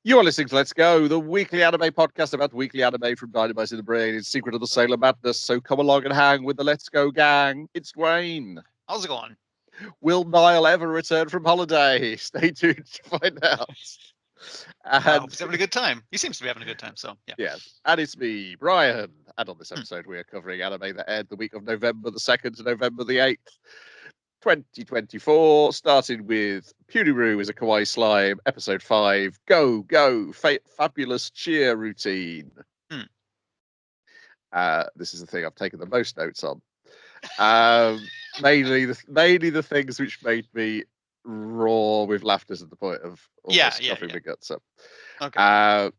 You are listening to Let's Go, the weekly anime podcast about weekly anime from Dynamite in the Brain. It's Secret of the Sailor Madness, so come along and hang with the Let's Go gang. It's Dwayne. How's it going? Will Niall ever return from holiday? Stay tuned to find out. I hope he's having a good time. He seems to be having a good time, so yeah. Yes, and it's me, Brian. And on this episode, we are covering anime that aired the week of November the 2nd to November the 8th. 2024, started with Puniru is a Kawaii Slime, episode 5, Go, Go, Fabulous Cheer Routine. This is the thing I've taken the most notes on. Mainly the things which made me roar with laughter to the point of almost coughing my guts up. Okay.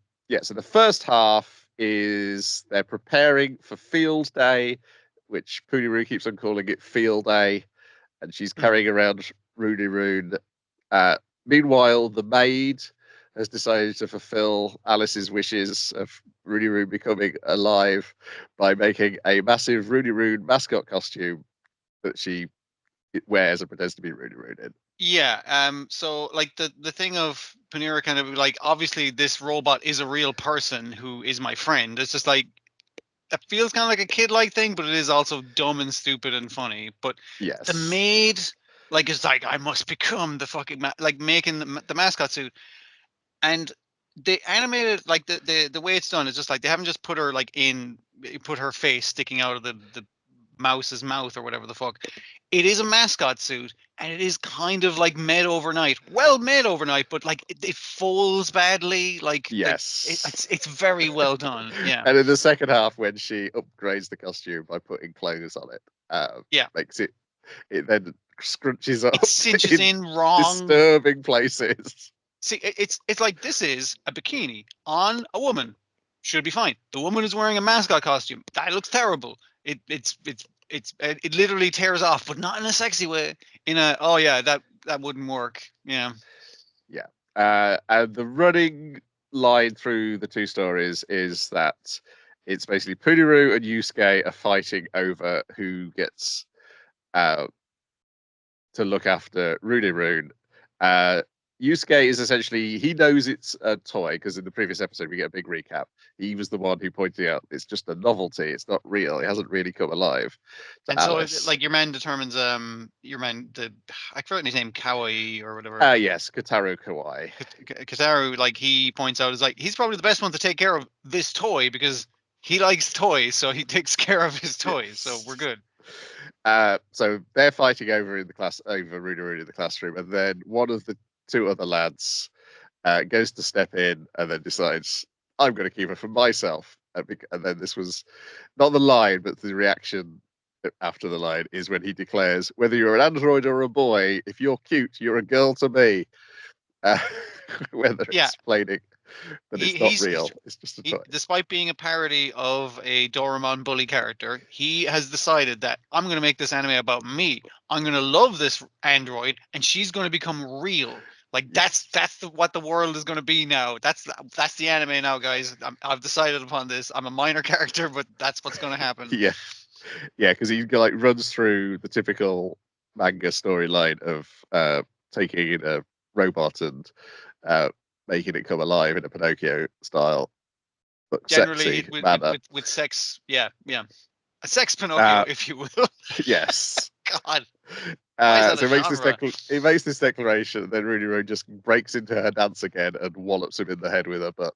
So the first half is they're preparing for Field Day, which Puniru keeps on calling it Field Day. And she's carrying around Rooney. Meanwhile, the maid has decided to fulfill Alice's wishes of Rooney becoming alive by making a massive Rooney mascot costume that she wears and pretends to be Rooney in. Yeah. So like the thing of Puniru kind of like, obviously this robot is a real person who is my friend. It's just like, it feels kind of like a kid-like thing, but it is also dumb and stupid and funny. But yes, the maid, like, is like, I must become the fucking like making the mascot suit, and they animated like the way it's done is just like they haven't just put her like put her face sticking out of the mouse's mouth or whatever the fuck. It is a mascot suit, and it is kind of like made overnight. Well made overnight, but like it folds badly. Like, yes, it's very well done. Yeah. And in the second half, when she upgrades the costume by putting clothes on it, makes it then scrunches up. It cinches in wrong, disturbing places. See, it's like, this is a bikini on a woman. Should be fine. The woman is wearing a mascot costume. That looks terrible. It literally tears off, but not in a sexy way. That wouldn't work. Yeah. And the running line through the two stories is that it's basically Puniru and Yusuke are fighting over who gets to look after Rune. Yusuke is essentially, he knows it's a toy because in the previous episode we get a big recap. He was the one who pointed out it's just a novelty. It's not real. It hasn't really come alive. And Alice. So, like, your man determines I forgot his name, Kawaii or whatever. Yes, Kataru Kawaii. Kataru, like, he points out, is like, he's probably the best one to take care of this toy because he likes toys, so he takes care of his toys. So we're good. So they're fighting over Rune in the classroom, and then one of the two other lads goes to step in and then decides, I'm going to keep it for myself. And then this was not the line, but the reaction after the line is when he declares, whether you're an android or a boy, if you're cute, you're a girl to me. Whether explaining that it's not real, it's just a toy. Despite being a parody of a Doraemon bully character, he has decided that I'm going to make this anime about me. I'm going to love this android, and she's going to become real. Like, that's what the world is going to be now. That's the anime now, guys. I've decided upon this. I'm a minor character, but that's what's going to happen. Yeah, because he like runs through the typical manga storyline of taking in a robot and making it come alive in a Pinocchio style, but generally with sex. Yeah, a sex Pinocchio, if you will. Yes. God. So he makes this declaration, then Rooney just breaks into her dance again and wallops him in the head with her butt,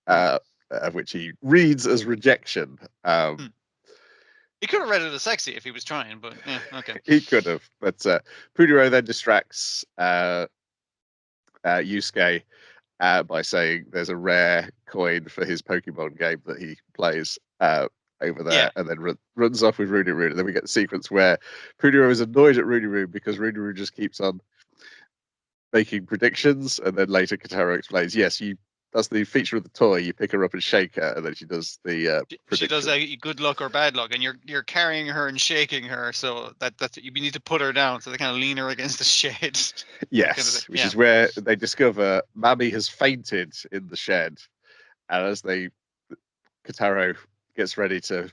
of which he reads as rejection. He could have read it as sexy if he was trying, but yeah, okay. He could have, but Puniru then distracts Yusuke by saying there's a rare coin for his Pokemon game that he plays over there, and then runs off with Rooney. And then we get the sequence where Puniru is annoyed at Rooney because Rooney just keeps on making predictions, and then later Kataru explains, yes, that's the feature of the toy. You pick her up and shake her, and then she does the prediction. She does a good luck or bad luck, and you're carrying her and shaking her, so that's you need to put her down, so they kind of lean her against the shed. Yes, which is where they discover Mammy has fainted in the shed, and as Kataru gets ready to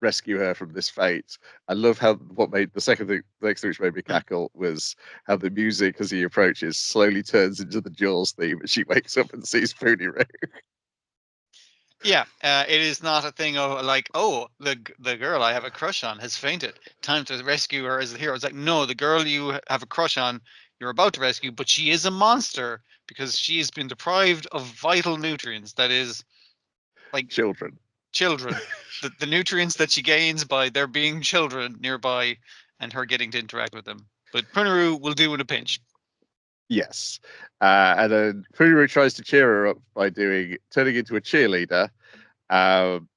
rescue her from this fate. I love how what made the second thing, the next thing which made me cackle was how the music as he approaches slowly turns into the Jaws theme, and she wakes up and sees Puniru. Yeah, it is not a thing of like, oh, the girl I have a crush on has fainted. Time to rescue her as the hero. It's like, no, the girl you have a crush on, you're about to rescue, but she is a monster because she has been deprived of vital nutrients. That is, like Children. children, the nutrients that she gains by there being children nearby and her getting to interact with them. But Puniru will do in a pinch. Yes. And then Puniru tries to cheer her up by turning into a cheerleader, um,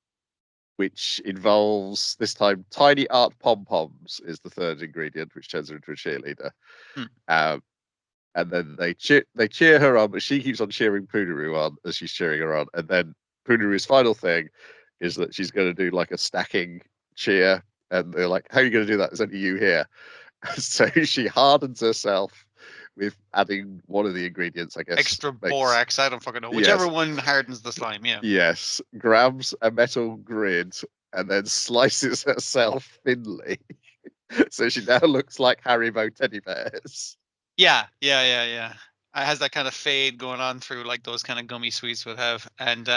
which involves this time tiny art pom poms is the third ingredient, which turns her into a cheerleader. Hmm. And then they cheer her on, but she keeps on cheering Puniru on as she's cheering her on. And then Puniru's final thing is that she's going to do like a stacking cheer, and they're like, "How are you going to do that? There's only you here." So she hardens herself with adding one of the ingredients, I guess. Extra borax, I don't fucking know. Whichever Yes, one hardens the slime, yeah. yes, grabs a metal grid and then slices herself thinly. So she now looks like Haribo teddy bears. Yeah. It has that kind of fade going on through like those kind of gummy sweets would have, and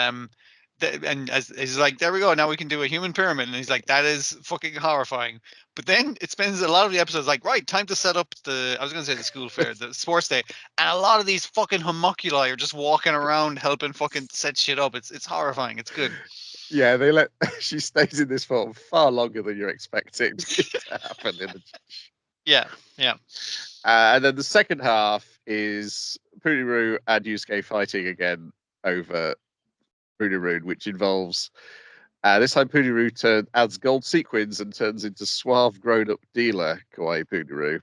and as he's like, there we go, now we can do a human pyramid, and he's like, that is fucking horrifying. But then it spends a lot of the episodes like, right, time to set up I was gonna say the school fair, the sports day, and a lot of these fucking homunculi are just walking around helping fucking set shit up. It's horrifying. It's good. Yeah, she stays in this form far longer than you're expecting it to happen in the. Yeah. And then the second half is Puniru and Yusuke fighting again over Puniru, which involves this time Puniru adds gold sequins and turns into suave grown-up dealer Kawaii Puniru.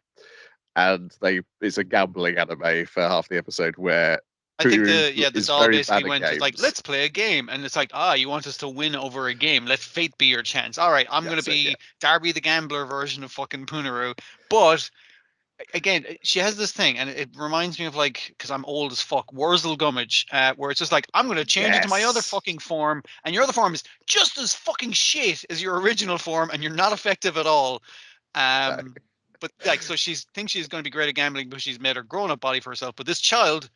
And it's a gambling anime for half the episode where I think Puniru the is doll very basically bad at went just like, games. let's play a game, and it's like, you want us to win over a game? Let fate be your chance. All right, I'm gonna be Darby the gambler version of fucking Puniru, but again, she has this thing, and it reminds me of like, because I'm old as fuck, Wurzel Gummidge, where it's just like, I'm gonna change into my other fucking form, and your other form is just as fucking shit as your original form, and you're not effective at all. But like, so she thinks she's going to be great at gambling, but she's made her grown-up body for herself. But this child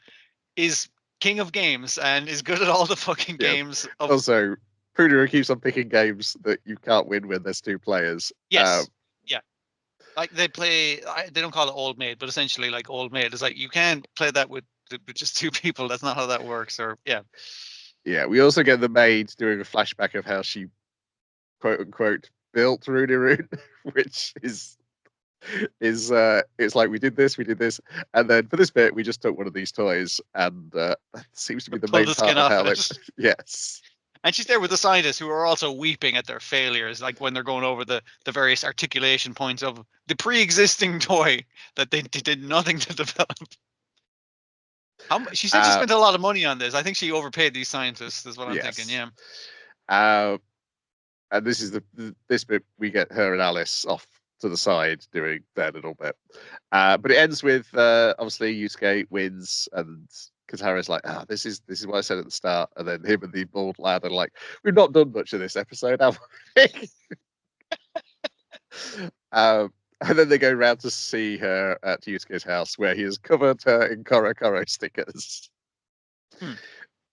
is king of games and is good at all the fucking games. Also, Puniru keeps on picking games that you can't win when there's two players. Yes. Yeah. Like they play, they don't call it old maid, but essentially like old maid. It's like you can't play that with just two people. That's not how that works. Or yeah. Yeah. We also get the maid doing a flashback of how she quote unquote built Rooney Roon, which is it's like we did this, and then for this bit we just took one of these toys, and that seems to be the Pull main the part skin of off how they. it. Yes. And she's there with the scientists who are also weeping at their failures, like when they're going over the various articulation points of the pre-existing toy that they did nothing to develop. She said she spent a lot of money on this. I think she overpaid these scientists, is what I'm thinking. Yeah. And this is this bit we get her and Alice off to the side doing their little bit. But it ends with obviously Yusuke wins, and Katara's like, this is what I said at the start. And then him and the bald lad are like, we've not done much of this episode, have we? And then they go round to see her at Yusuke's house, where he has covered her in Koro Koro stickers.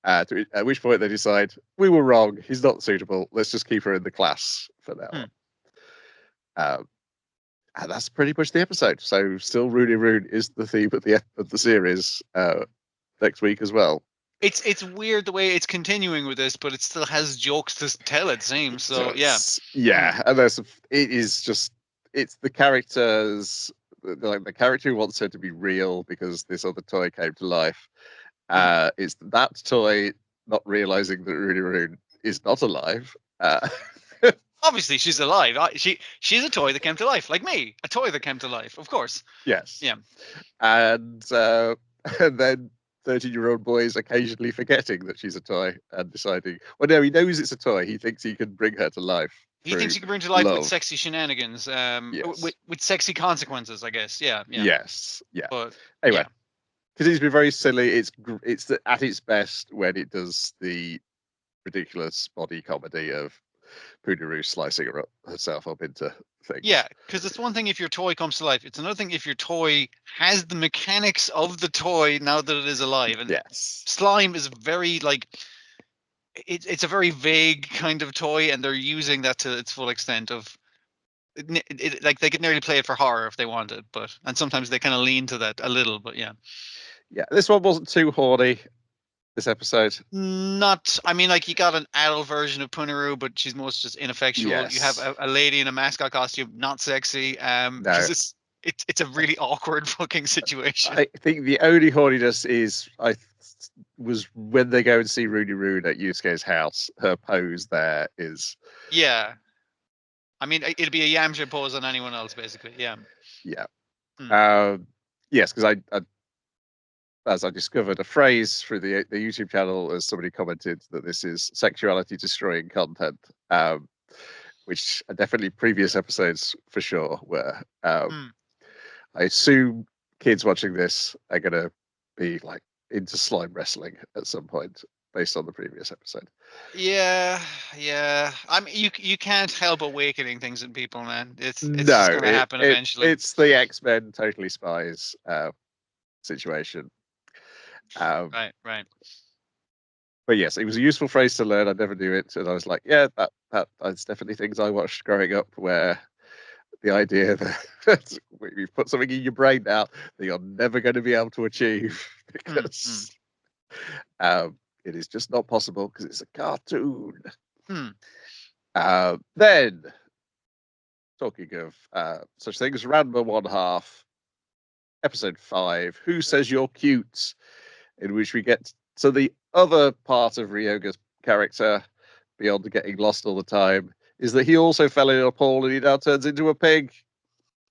At which point they decide, we were wrong, he's not suitable, let's just keep her in the class for now. And that's pretty much the episode. So still Rooney Roon is the theme of the series next week as well. It's weird the way it's continuing with this, but it still has jokes to tell, it seems. So yeah. And it's the characters, like the character who wants her to be real because this other toy came to life. It's that toy not realizing that Rooney Roon is not alive. Obviously, she's alive. She's a toy that came to life, like me. A toy that came to life, of course. Yes. Yeah. And then 13-year-old boys occasionally forgetting that she's a toy and deciding, well, no, he knows it's a toy. He thinks he can bring her to life. He thinks he can bring to life love. with sexy shenanigans, yes. with sexy consequences, I guess. Yeah. Yes. Yeah. But anyway, because it's been very silly. It's at its best when it does the ridiculous body comedy of Puniru slicing herself up into things. Yeah, because it's one thing if your toy comes to life. It's another thing if your toy has the mechanics of the toy now that it is alive. And Yes. slime is very like it's a very vague kind of toy, and they're using that to its full extent. Of like they could nearly play it for horror if they wanted, and sometimes they kind of lean to that a little. But yeah, This one wasn't too horny. This episode, not. I mean, like you got an adult version of Puniru, but she's most just ineffectual. Yes. You have a lady in a mascot costume, not sexy. Because it's a really awkward fucking situation. I think the only horniness was when they go and see Rooney Rune at Yusuke's house. Her pose there is. Yeah. I mean, it'd be a Yamcha pose on anyone else, basically. Yeah. Yeah. Yes, because as I discovered a phrase through the YouTube channel, as somebody commented that this is sexuality destroying content, which are definitely previous episodes for sure were. I assume kids watching this are going to be like into slime wrestling at some point based on the previous episode. Yeah. I mean, you can't help awakening things in people, man. It's just going to happen eventually. It's the X-Men Totally Spies situation. Right. But yes, it was a useful phrase to learn. I never knew it, and I was like, yeah, that's definitely things I watched growing up, where the idea that you've put something in your brain now that you're never going to be able to achieve because it is just not possible because it's a cartoon. Then, talking of such things, Ranma 1/2, episode 5, Who Says You're Cute? In which we get to the other part of Ryoga's character, beyond getting lost all the time, is that he also fell in a pool and he now turns into a pig.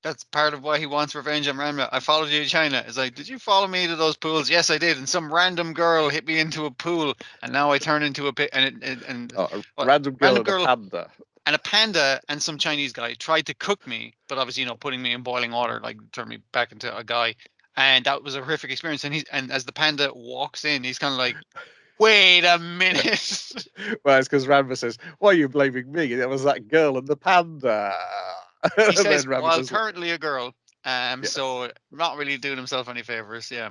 That's part of why he wants revenge on Ranma. I followed you to China. It's like, did you follow me to those pools? Yes, I did. And some random girl hit me into a pool, and now I turn into a pig. Random girl and a panda. And a panda and some Chinese guy tried to cook me, but obviously, putting me in boiling water like turned me back into a guy. And that was a horrific experience. And as the panda walks in, he's kind of like, wait a minute. Well, it's because Ranma says, why are you blaming me? It was that girl and the panda. He says, well, currently a girl. So not really doing himself any favors. Yeah.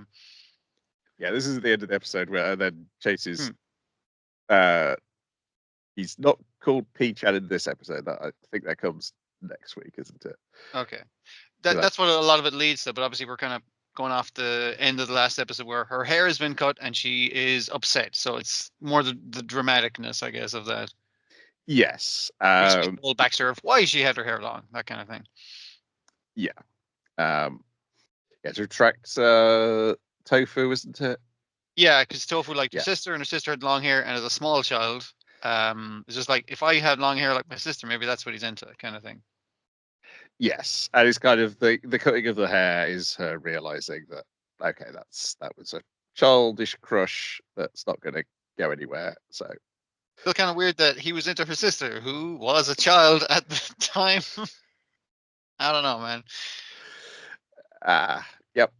Yeah, this is the end of the episode where then chases. He's not called P-chan in this episode. I think that comes next week, isn't it? Okay. That's what a lot of it leads to, but obviously we're kind of going off the end of the last episode where her hair has been cut and she is upset. So it's more the dramaticness, I guess, of that. Yes. Whole backstory of why she had her hair long, that kind of thing. Yeah. To attract Tofu, isn't it? Yeah, because Tofu liked her sister, and her sister had long hair, and as a small child, it's just like, if I had long hair like my sister, maybe that's what he's into, kind of thing. Yes, and it's kind of the cutting of the hair is her realizing that, okay, that was a childish crush that's not going to go anywhere. So still kind of weird that he was into her sister, who was a child at the time. I don't know, man. Yep.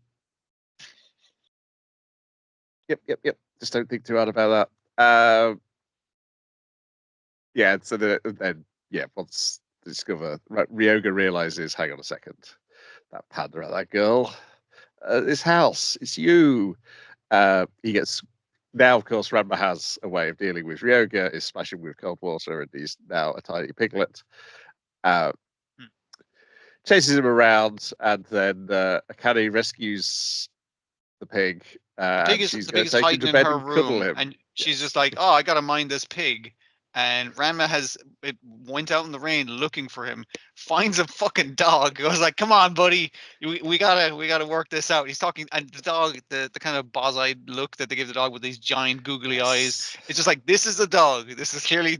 Just don't think too hard about that. So then once they discover, Ryoga realizes, hang on a second, that panda at that girl, this house, it's you. He gets. Now, of course, Ranma has a way of dealing with Ryoga, is splashing with cold water, and he's now a tiny piglet. Chases him around, and then Akane rescues the pig. The pig is hiding in her room, and she's just like, "Oh, I gotta mind this pig." And Ranma went out in the rain looking for him, finds a fucking dog. I was like, "Come on, buddy, we gotta work this out." He's talking, and the dog, the kind of boss-eyed look that they give the dog with these giant googly eyes. It's just like, this is a dog. This is clearly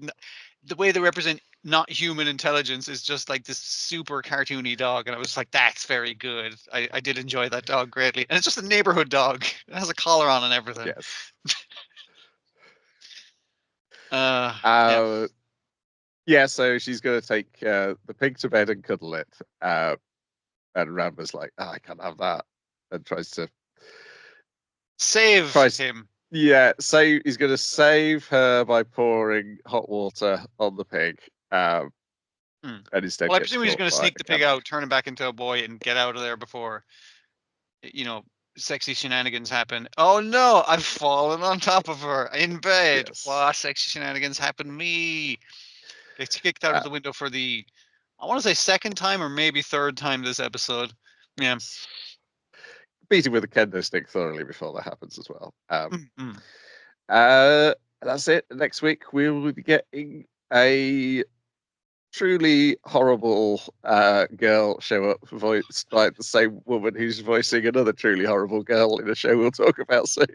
the way they represent not human intelligence is just like this super cartoony dog, and I was like, that's very good. I did enjoy that dog greatly, and it's just a neighborhood dog. It has a collar on and everything. Yes. So she's going to take the pig to bed and cuddle it. And Ranma's like, I can't have that. And tries to save him. Yeah, he's going to save her by pouring hot water on the pig. and instead Well, I gets presume he's caught going to by sneak a the pig camera. out, turn him back into a boy, and get out of there before, sexy shenanigans happen. Oh no, I've fallen on top of her in bed. Yes. Wow, sexy shenanigans happen to me. Gets kicked out of the window for the, I want to say second time or maybe third time this episode. Yeah. Beat him with a kendo stick thoroughly before that happens as well. That's it. Next week we will be getting a truly horrible girl show up, voiced by the same woman who's voicing another truly horrible girl in a show we'll talk about soon.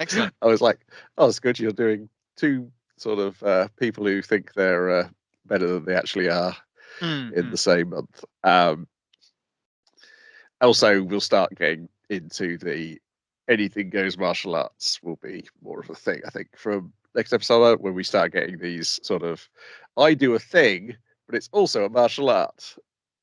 Excellent. I was like, oh, it's good you're doing two sort of people who think they're better than they actually are in the same month. Also, we'll start getting into the anything goes martial arts will be more of a thing, I think, from next episode when we start getting these sort of I do a thing, but it's also a martial art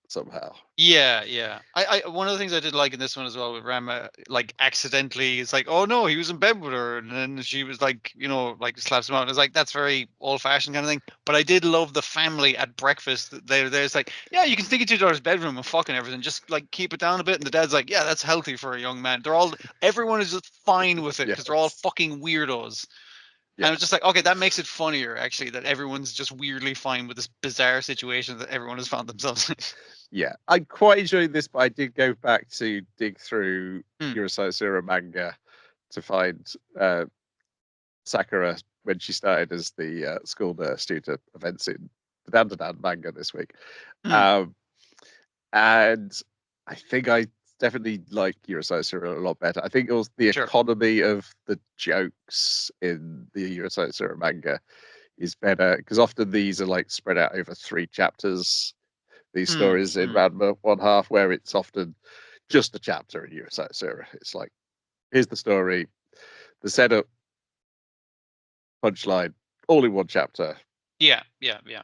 somehow. Yeah. I one of the things I did like in this one as well with Ranma, like accidentally, it's like, oh no, he was in bed with her, and then she was like, like slaps him out. And it's like that's very old fashioned kind of thing. But I did love the family at breakfast. There's like, yeah, you can sneak into your daughter's bedroom and fucking everything, just like keep it down a bit. And the dad's like, yeah, that's healthy for a young man. Everyone is just fine with it because they're all fucking weirdos. And I was just like, okay, that makes it funnier actually that everyone's just weirdly fine with this bizarre situation that everyone has found themselves in. Yeah, I quite enjoyed this, but I did go back to dig through Eurosai manga to find Sakura when she started as the school nurse due to events in the Dan manga this week. And I think I definitely like Eurosai a lot better. I think it was the economy of the jokes in the Eurosai manga is better because often these are like spread out over 3 chapters. These stories in Ranma one half, where it's often just a chapter in Eurosai. It's like, here's the story, the setup, punchline, all in one chapter. Yeah.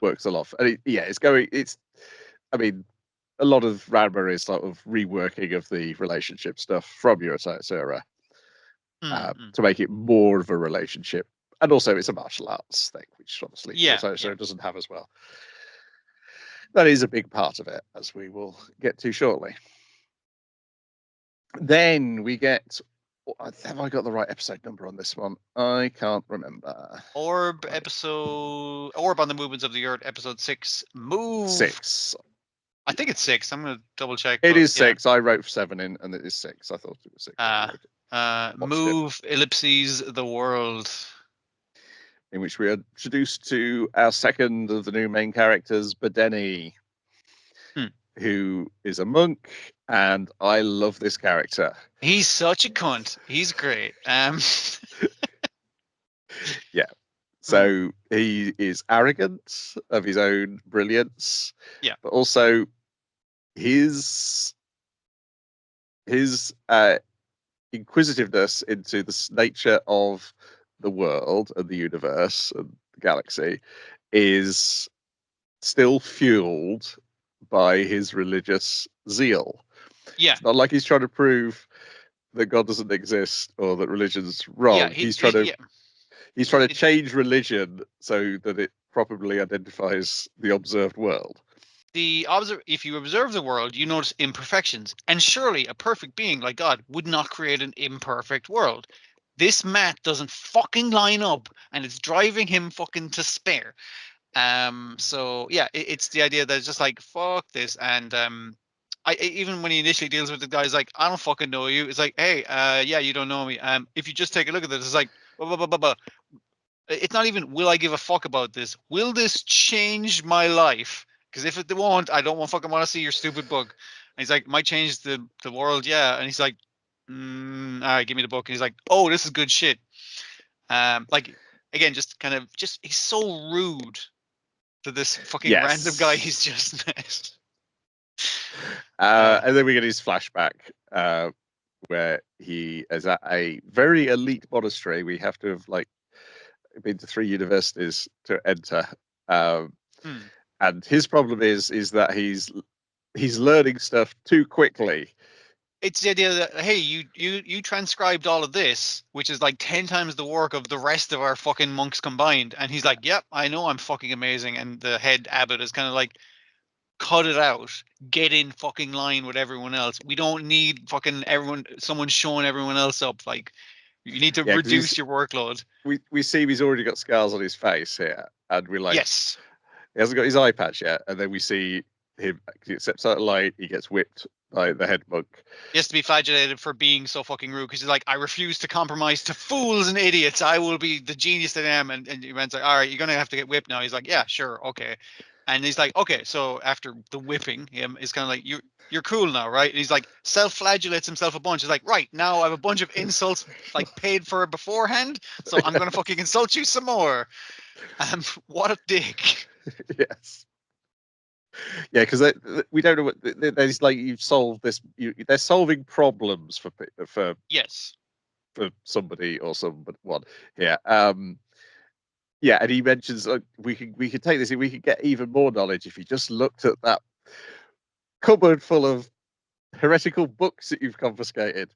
Works a lot. And I mean, a lot of Ranma is sort of reworking of the relationship stuff from Eurosai to make it more of a relationship. And also, it's a martial arts thing, which obviously Eurosai doesn't have as well. That is a big part of it, as we will get to shortly. Then we get. Have I got the right episode number on this one? I can't remember. Orb on the Movements of the Earth, episode 6. Move 6. I think it's 6. I'm gonna double check. It is 6. I wrote 7 in, and it is 6. I thought it was 6. Move ellipses the world, in which we are introduced to our second of the new main characters, Badeni, who is a monk, and I love this character. He's such a cunt. He's great. Yeah. So he is arrogant of his own brilliance. Yeah. But also his inquisitiveness into the nature of the world and the universe and the galaxy is still fueled by his religious zeal. Yeah. It's not like he's trying to prove that God doesn't exist or that religion's wrong. Yeah, he's trying to change religion so that it properly identifies the observed world. If you observe the world, you notice imperfections, and surely a perfect being like God would not create an imperfect world. This math doesn't fucking line up, and it's driving him fucking to despair. So yeah, it's the idea that it's just like fuck this, and even when he initially deals with the guy, he's like, I don't fucking know you. It's like, hey, yeah, you don't know me. If you just take a look at this, it's like, blah, blah, blah, blah. It's not even will I give a fuck about this? Will this change my life? Because if it won't, I don't fucking want to see your stupid book. And he's like, might change the world, yeah. And he's like, all right, give me the book. And he's like, oh, this is good shit. Like again, just he's so rude to this fucking random guy he's just met. And then we get his flashback where he is at a very elite monastery. We have to have been to 3 universities to enter. And his problem is that he's learning stuff too quickly it's the idea that, hey, you transcribed all of this, which is like 10 times the work of the rest of our fucking monks combined. And he's like, yep, I know I'm fucking amazing. And the head abbot is kind of like, cut it out, get in fucking line with everyone else. We don't need fucking someone showing everyone else up. Like, you need to Yeah, 'cause reduce your workload. we see he's already got scars on his face here, and we're like, Yes. he hasn't got his eye patch yet, and then we see him, he accepts that light, he gets whipped by the head monk. He has to be flagellated for being so fucking rude, because he's like, I refuse to compromise to fools and idiots. I will be the genius that I am. And man's like, all right, you're gonna have to get whipped now. He's like, yeah, sure, okay. And he's like, okay, so after the whipping, him is kind of like, you're cool now, right? And he's like, self-flagellates himself a bunch. He's like, right, now I have a bunch of insults like paid for beforehand, so I'm gonna fucking insult you some more. What a dick. Yes. Yeah, because we don't know what there's like. You've solved this. They're solving problems for Yes. for somebody or someone. Yeah. Yeah, and he mentions we could take this. We could get even more knowledge if you just looked at that cupboard full of heretical books that you've confiscated.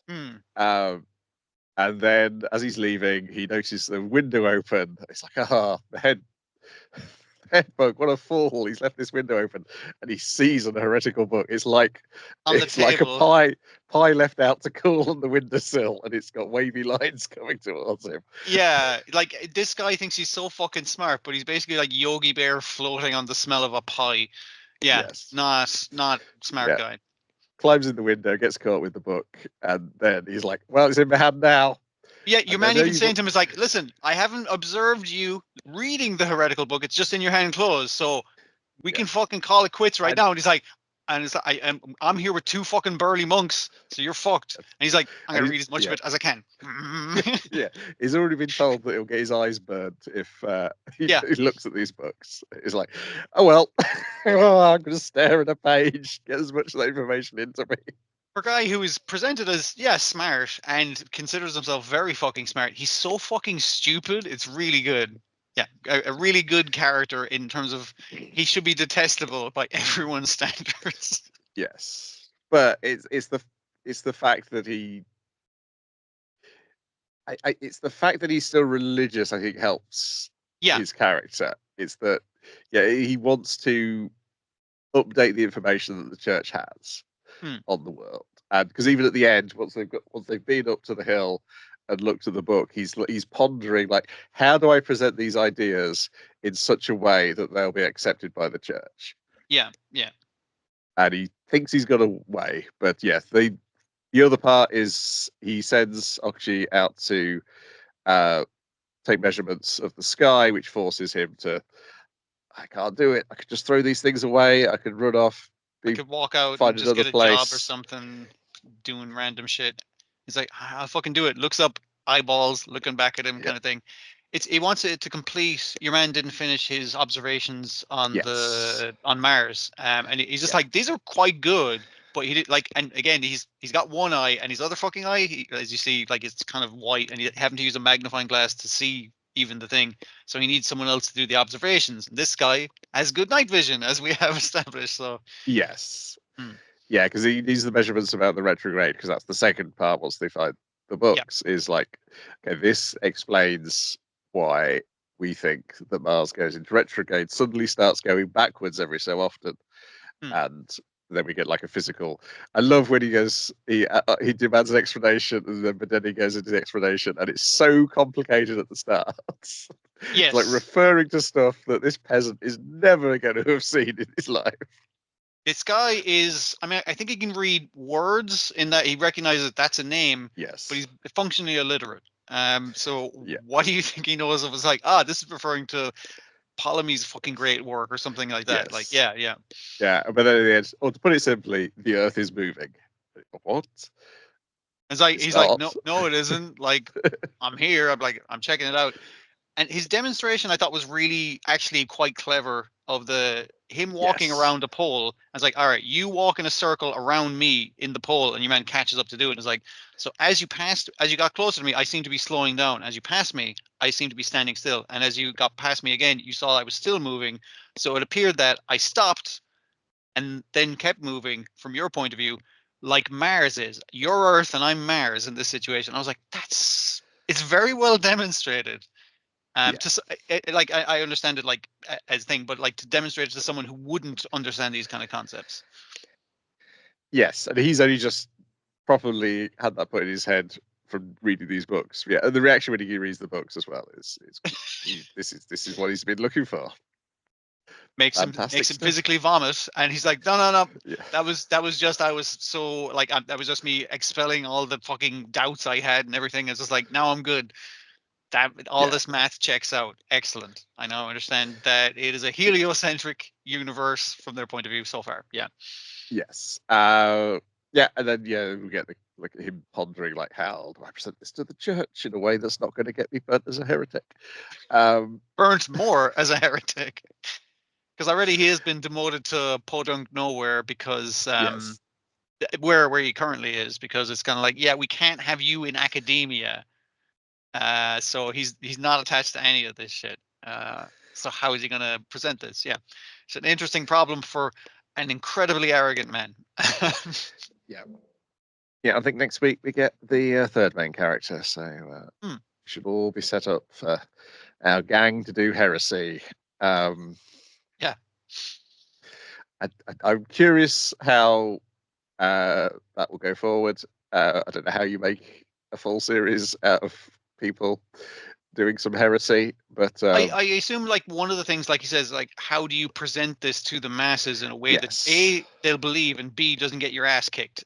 And then as he's leaving, he notices the window open. It's like, the head bug, what a fool! He's left this window open, and he sees a heretical book. It's like On the like a table. pie left out to cool on the windowsill, and it's got wavy lines coming towards him. Yeah, like this guy thinks he's so fucking smart, but he's basically like Yogi Bear floating on the smell of a pie. Yeah, Yes. not smart Yeah. guy. Climbs in the window, gets caught with the book, and then he's like, "Well, it's in my hand now." Yeah, your And I man know even you've- saying to him is like, "Listen, I haven't observed you reading the heretical book. It's just in your hand closed, so we can fucking call it quits right And- now." And he's like, and it's like, I'm here with two fucking burly monks, so you're fucked. And he's like, I'm gonna and read as much of it as I can. Yeah, he's already been told that he'll get his eyes burnt if he Yeah. looks at these books. He's like, "Oh well, I'm going to stare at a page, get as much of that information into me." For a guy who is presented as smart and considers himself very fucking smart, he's so fucking stupid. It's really good. Yeah, a really good character in terms of he should be detestable by everyone's standards. Yes, but it's the fact that it's the fact that he's still religious. I think helps Yeah, his character. It's that he wants to update the information that the church has on the world, and because even at the end, once they've been up to the hill and looked at the book, he's pondering like, how do I present these ideas in such a way that they'll be accepted by the church? yeah. And he thinks he's got a way, but yes, the other part is he sends Okuchi out to take measurements of the sky, which forces him to, I can't do it. I could just throw these things away. I could run off. I could walk out find and just another get a place. job or something, doing random shit. He's like, I'll fucking do it. Looks up, eyeballs, looking back at him, kind of thing. He wants it to complete. Your man didn't finish his observations on on Mars, and he's just like, these are quite good, but he did like, and again, he's got one eye, and his other fucking eye, as you see, like it's kind of white, and he's having to use a magnifying glass to see even the thing. So he needs someone else to do the observations. And this guy has good night vision, as we have established. So yes, yeah, because he needs the measurements about the retrograde, because that's the second part. Once they find the books, is like, okay, this explains why we think that Mars goes into retrograde, suddenly starts going backwards every so often, and then we get like a physical. I love when he goes, he demands an explanation, but then he goes into the explanation, and it's so complicated at the start. yes, It's like referring to stuff that this peasant is never going to have seen in his life. This guy is, I mean, I think he can read words in that he recognizes that's a name. Yes. But he's functionally illiterate. So Yeah. what do you think he knows of? It's like, this is referring to Ptolemy's fucking great work or something like that. Yes. Like, yeah. Yeah, but then at the end, or to put it simply, the Earth is moving. What? It's like, he's like, no, it isn't. Like, I'm here. I'm checking it out. And his demonstration, I thought, was really actually quite clever of him walking around a pole. I was like, all right, you walk in a circle around me in the pole, and your man catches up to do it. And it's like, so as you got closer to me, I seem to be slowing down. As you passed me, I seem to be standing still. And as you got past me again, you saw I was still moving. So it appeared that I stopped and then kept moving from your point of view. like Mars is. You're Earth and I'm Mars in this situation. I was like, it's very well demonstrated. Yeah. Like I understand it like as thing, but like to demonstrate it to someone who wouldn't understand these kind of concepts. Yes, and he's only just properly had that put in his head from reading these books. Yeah, and the reaction when he reads the books as well is this is what he's been looking for. Makes Fantastic him stuff. physically vomit, and he's like, no. Yeah. That was just I was so like that was just me expelling all the fucking doubts I had and everything. It's just like now I'm good. That all Yeah. this math checks out. Excellent. I now understand that it is a heliocentric universe from their point of view so far. Yeah. Yes. Yeah, and then we get like him pondering like, how do I present this to the church in a way that's not going to get me burnt as a heretic? Burnt more as a heretic. Because already he has been demoted to podunk nowhere because Yes. where he currently is, because it's kind of like, yeah, we can't have you in academia. So he's not attached to any of this shit. So how is he going to present this? Yeah, it's an interesting problem for an incredibly arrogant man. Yeah. Yeah, I think next week we get the third main character, so we should all be set up for our gang to do heresy. Yeah. I'm curious how that will go forward. I don't know how you make a full series out of people doing some heresy, but I assume like one of the things, like he says, like how do you present this to the masses in a way that A, they'll believe, and B, doesn't get your ass kicked.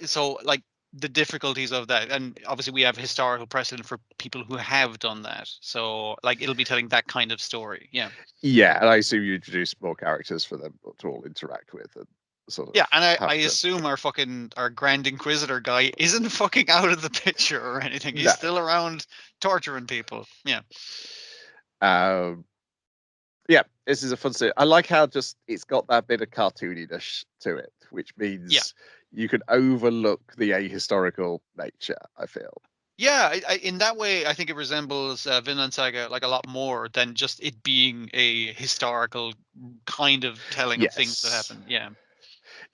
So like the difficulties of that, and obviously we have historical precedent for people who have done that. So like it'll be telling that kind of story. Yeah. Yeah, and I assume you introduce more characters for them to all interact with and sort of. Yeah, and I have to. assume our Grand Inquisitor guy isn't fucking out of the picture or anything. He's No. still around torturing people. Yeah. Yeah, this is a fun series. I like how just it's got that bit of cartooniness to it, which means you can overlook the ahistorical nature, I feel. Yeah, in that way, I think it resembles Vinland Saga like a lot more than just it being a historical kind of telling of things that Yes. happened. Yeah.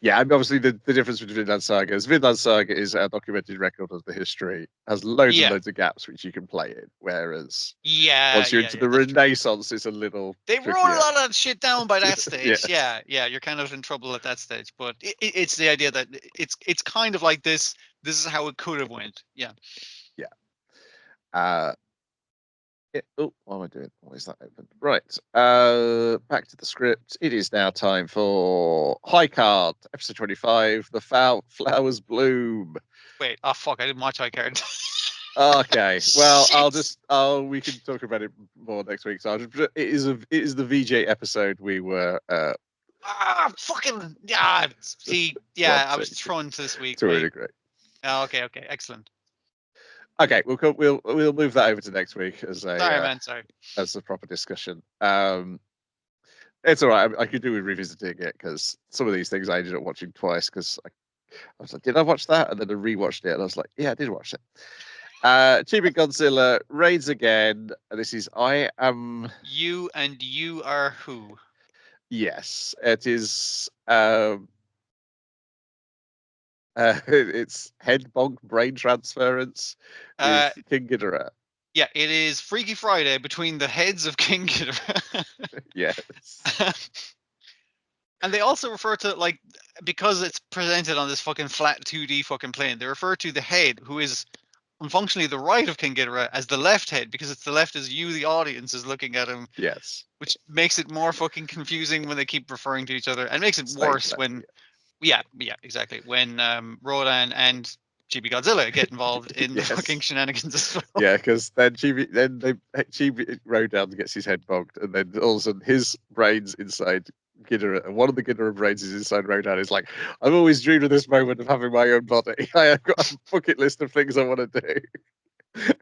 Yeah, and obviously the difference between Vinland Saga is Vinland Saga is a documented record of the history, has loads and Yeah. loads of gaps which you can play in, whereas Yeah. once you're into the That's true. Renaissance, it's a little They wrote a trickier. lot of shit down by that stage. Yes. Yeah, you're kind of in trouble at that stage. But it's the idea that it's kind of like this. This is how it could have went. Yeah. Yeah. Uh, oh, what am I doing? Why is that open? Right. Back to the script. It is now time for High Card, episode 25, The Flowers Bloom. Wait. Oh fuck! I didn't watch iCard. Okay. Well, Shit. we can talk about it more next week. So it is the VJ episode we were Fucking yeah. See, yeah, I was watching thrown this week. to a Right. degree. Oh, okay. Excellent. Okay, we'll move that over to next week as Sorry, man. Sorry. as a proper discussion. It's all right. I could do with revisiting it because some of these things I ended up watching twice because I was like, did I watch that? And then I rewatched it and I was like, yeah, I did watch it. Chibi Godzilla raids again. This is I Am. You and you are who? Yes, it is. It's head bonk brain transference with King Ghidorah. Yeah, it is Freaky Friday between the heads of King Ghidorah. Yes. And they also refer to, like, because it's presented on this fucking flat 2D fucking plane, they refer to the head, who is functionally the right of King Ghidorah, as the left head, because it's the left as you, the audience, is looking at him. Yes. Which makes it more fucking confusing when they keep referring to each other, and makes it worse when, yeah, exactly, when Rodan and Chibi Godzilla get involved in the fucking shenanigans as well. Yeah, because then Chibi Rodan gets his head bogged, and then all of a sudden his brain's inside Ghidorah, and one of the Ghidorah brains is inside Rodan. It's like, I've always dreamed of this moment of having my own body. I have got a bucket list of things I want to do.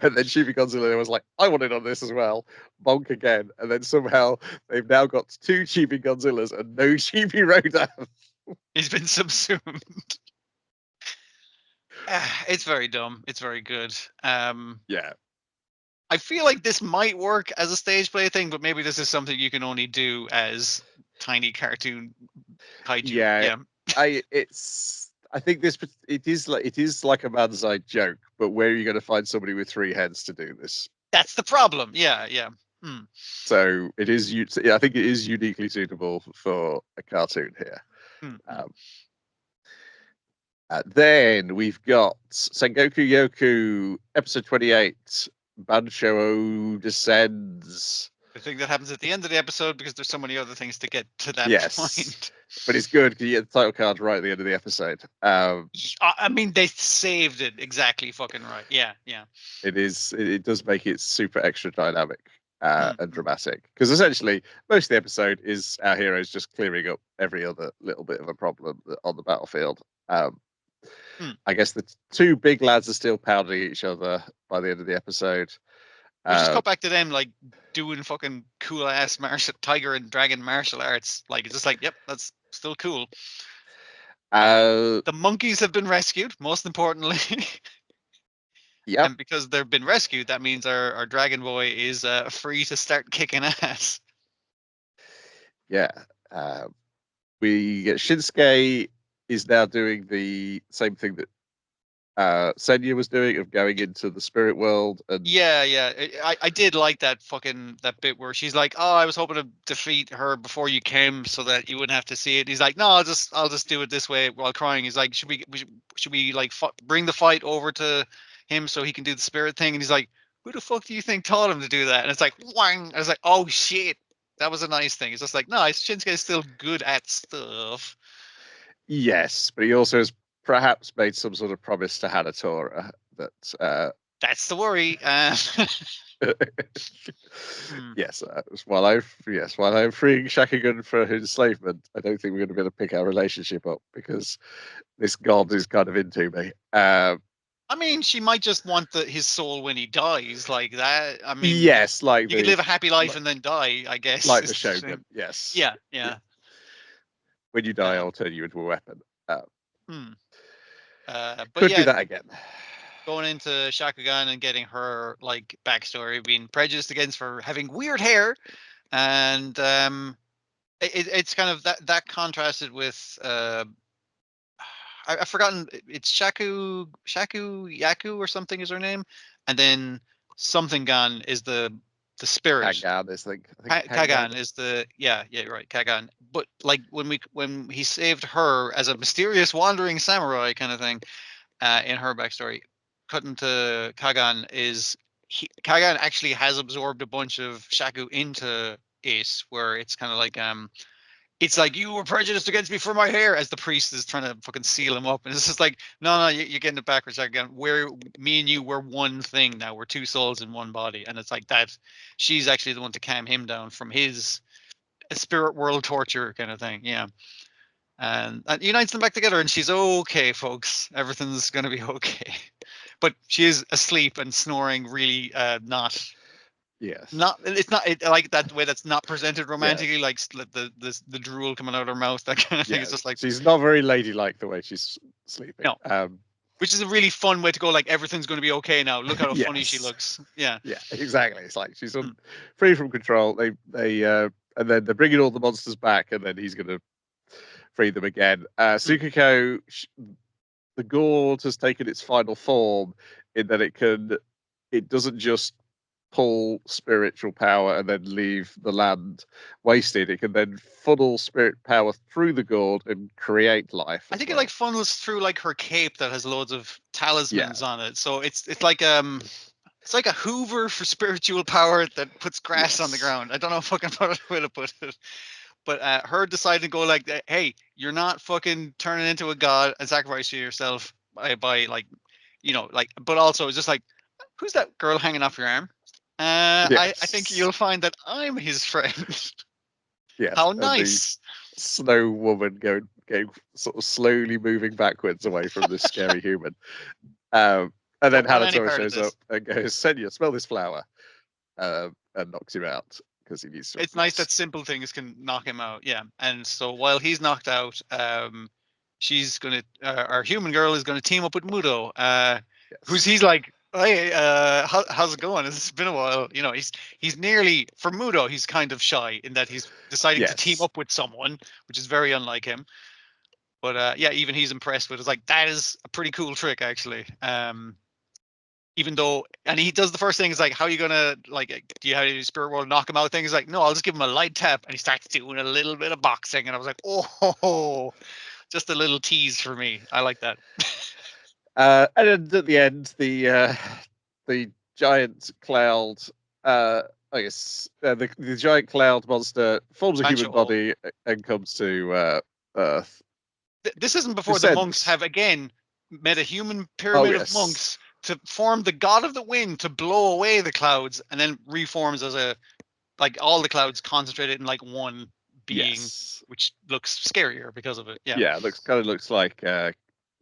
And then Chibi Godzilla was like, I want it on this as well. Bonk again. And then somehow they've now got two Chibi Godzillas and no Chibi Rodan. He's been subsumed. It's very dumb. It's very good. Yeah. I feel like this might work as a stage play thing, but maybe this is something you can only do as tiny cartoon kaiju. Yeah. I think it is like a man's eye joke, but where are you going to find somebody with 3 heads to do this? That's the problem. Yeah, yeah. So it is. I think it is uniquely suitable for a cartoon here. Um, then we've got Sengoku Yoku, episode 28. Banshou-oh descends. The thing that happens at the end of the episode because there's so many other things to get to that point. But it's good because you get the title card right at the end of the episode. I mean, they saved it exactly fucking right. Yeah, yeah. It is. It does make it super extra dynamic and dramatic because essentially most of the episode is our heroes just clearing up every other little bit of a problem on the battlefield. I guess the 2 big lads are still pounding each other by the end of the episode. We just cut back to them like doing fucking cool ass tiger and dragon martial arts. Like it's just like, yep, that's still cool. The monkeys have been rescued, most importantly. Yeah. And because they've been rescued, that means our dragon boy is free to start kicking ass. Yeah. We get Shinsuke is now doing the same thing that Senya was doing of going into the spirit world. And yeah. I did like that bit where she's like, "Oh, I was hoping to defeat her before you came, so that you wouldn't have to see it." He's like, "No, I'll just do it this way," while crying. He's like, "Should we like bring the fight over to him so he can do the spirit thing?" And he's like, "Who the fuck do you think taught him to do that?" And it's like, wang. I was like, "Oh shit, that was a nice thing." It's just like, no, Shinsuke is still good at stuff. Yes, but he also has perhaps made some sort of promise to Hanatora that. That's the worry. Yes, while I'm freeing Shakugan for his enslavement, I don't think we're going to be able to pick our relationship up because this god is kind of into me. I mean, she might just want his soul when he dies, like that. I mean, yes, like you could live a happy life and then die, I guess. Like the Shogun, yes. Yeah. When you die, I'll turn you into a weapon. But could do that again. Going into Shakugan and getting her like backstory, being prejudiced against for having weird hair, and it's kind of that contrasted with I've forgotten, it's Yaku or something is her name, and then something Gan is the spirit. Kagan is the Kagan is the yeah right, Kagan. But like when he saved her as a mysterious wandering samurai kind of thing, in her backstory, cutting to Kagan Kagan actually has absorbed a bunch of Shaku into it, where it's kind of like it's like, you were prejudiced against me for my hair, as the priest is trying to fucking seal him up, and it's just like, no, you're getting it backwards. Again, me and you, we're one thing now. We're 2 souls in one body, and it's like that. She's actually the one to calm him down from his spirit world torture kind of thing. Yeah, and that unites them back together, and she's okay, folks. Everything's gonna be okay. But she is asleep and snoring, really not. Yes. It's not like that way. That's not presented romantically, like the drool coming out of her mouth. That kind of thing. It's just like, she's not very ladylike the way she's sleeping. No. Which is a really fun way to go. Like, everything's going to be okay now. Look how funny she looks. Yeah. Yeah, exactly. It's like she's free from control. They and then they're bringing all the monsters back, and then he's going to free them again. Tsukiko, the gourd has taken its final form in that it doesn't just pull spiritual power and then leave the land wasted. It can then funnel spirit power through the gourd and create life. I think it like funnels through like her cape that has loads of talismans on it. So it's like a Hoover for spiritual power that puts grass on the ground. I don't know fucking what way to put it. But her deciding to go like, hey, you're not fucking turning into a god and sacrificing yourself by like, like, but also it's just like, who's that girl hanging off your arm? I think you'll find that I'm his friend. Yes. How nice. Snow woman going sort of slowly moving backwards away from this scary human. And then Hanatora shows up and goes, Senya, smell this flower. And knocks him out because he needs to. It's nice that simple things can knock him out. Yeah. And so while he's knocked out, she's going to, our human girl is going to team up with Mudo, he's like, hey, how's it going? It's been a while. He's nearly, for Mudo, he's kind of shy in that he's deciding to team up with someone, which is very unlike him. But yeah, even he's impressed with it. It's like, that is a pretty cool trick, actually. Even though, and he does the first thing is like, how are you gonna, like, do you have any spirit world knock him out thing? He's like, no, I'll just give him a light tap, and he starts doing a little bit of boxing, and I was like, oh, just a little tease for me. I like that. And then at the end, the giant cloud, I guess the giant cloud monster forms a human Banshou-oh. body and comes to Earth. This isn't before the monks have again made a human pyramid of monks to form the god of the wind to blow away the clouds, and then reforms as a, like, all the clouds concentrated in like one being, which looks scarier because of it. Yeah, it kind of looks like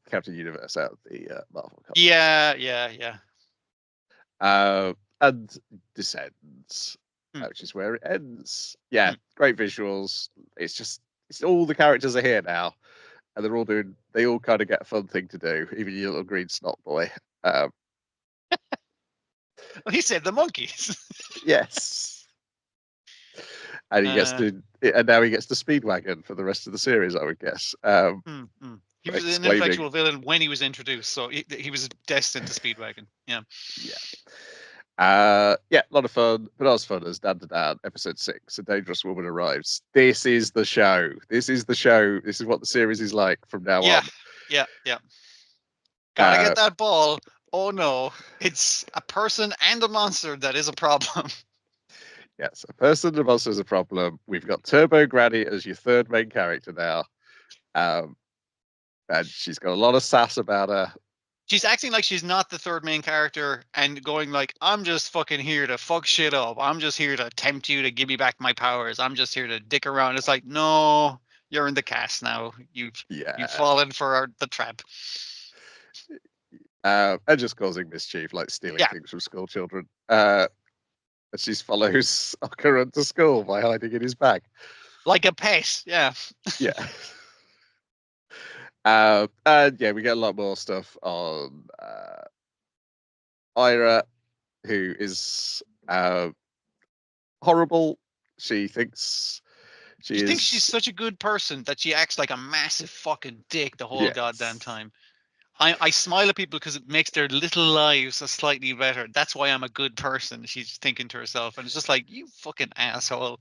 Captain Universe out of the Marvel comics. Yeah. And descends, which is where it ends. Yeah, great visuals. It's all the characters are here now, and they all kind of get a fun thing to do, even your little green snot boy. Well, he said the monkeys. Yes. And now he gets the Speedwagon for the rest of the series, I would guess. He was an ineffectual villain when he was introduced, so he was destined to Speedwagon. Yeah. A lot of fun, but not as fun as Dan to Dan, episode 6, A Dangerous Woman Arrives. This is the show. This is what the series is like from now on. Yeah. Gotta get that ball. Oh no, it's a person and a monster that is a problem. Yes, a person and a monster is a problem. We've got Turbo Granny as your third main character now. And she's got a lot of sass about her. She's acting like she's not the third main character and going like, I'm just fucking here to fuck shit up. I'm just here to tempt you to give me back my powers. I'm just here to dick around. It's like, no, you're in the cast now. You've fallen for the trap. And just causing mischief, like stealing things from school children. And she follows Okuran to school by hiding in his bag. Like a pet, yeah. And we get a lot more stuff on Ira, who is horrible. She thinks she's such a good person that she acts like a massive fucking dick the whole goddamn time. I smile at people because it makes their little lives slightly better. That's why I'm a good person, she's thinking to herself. And it's just like, you fucking asshole.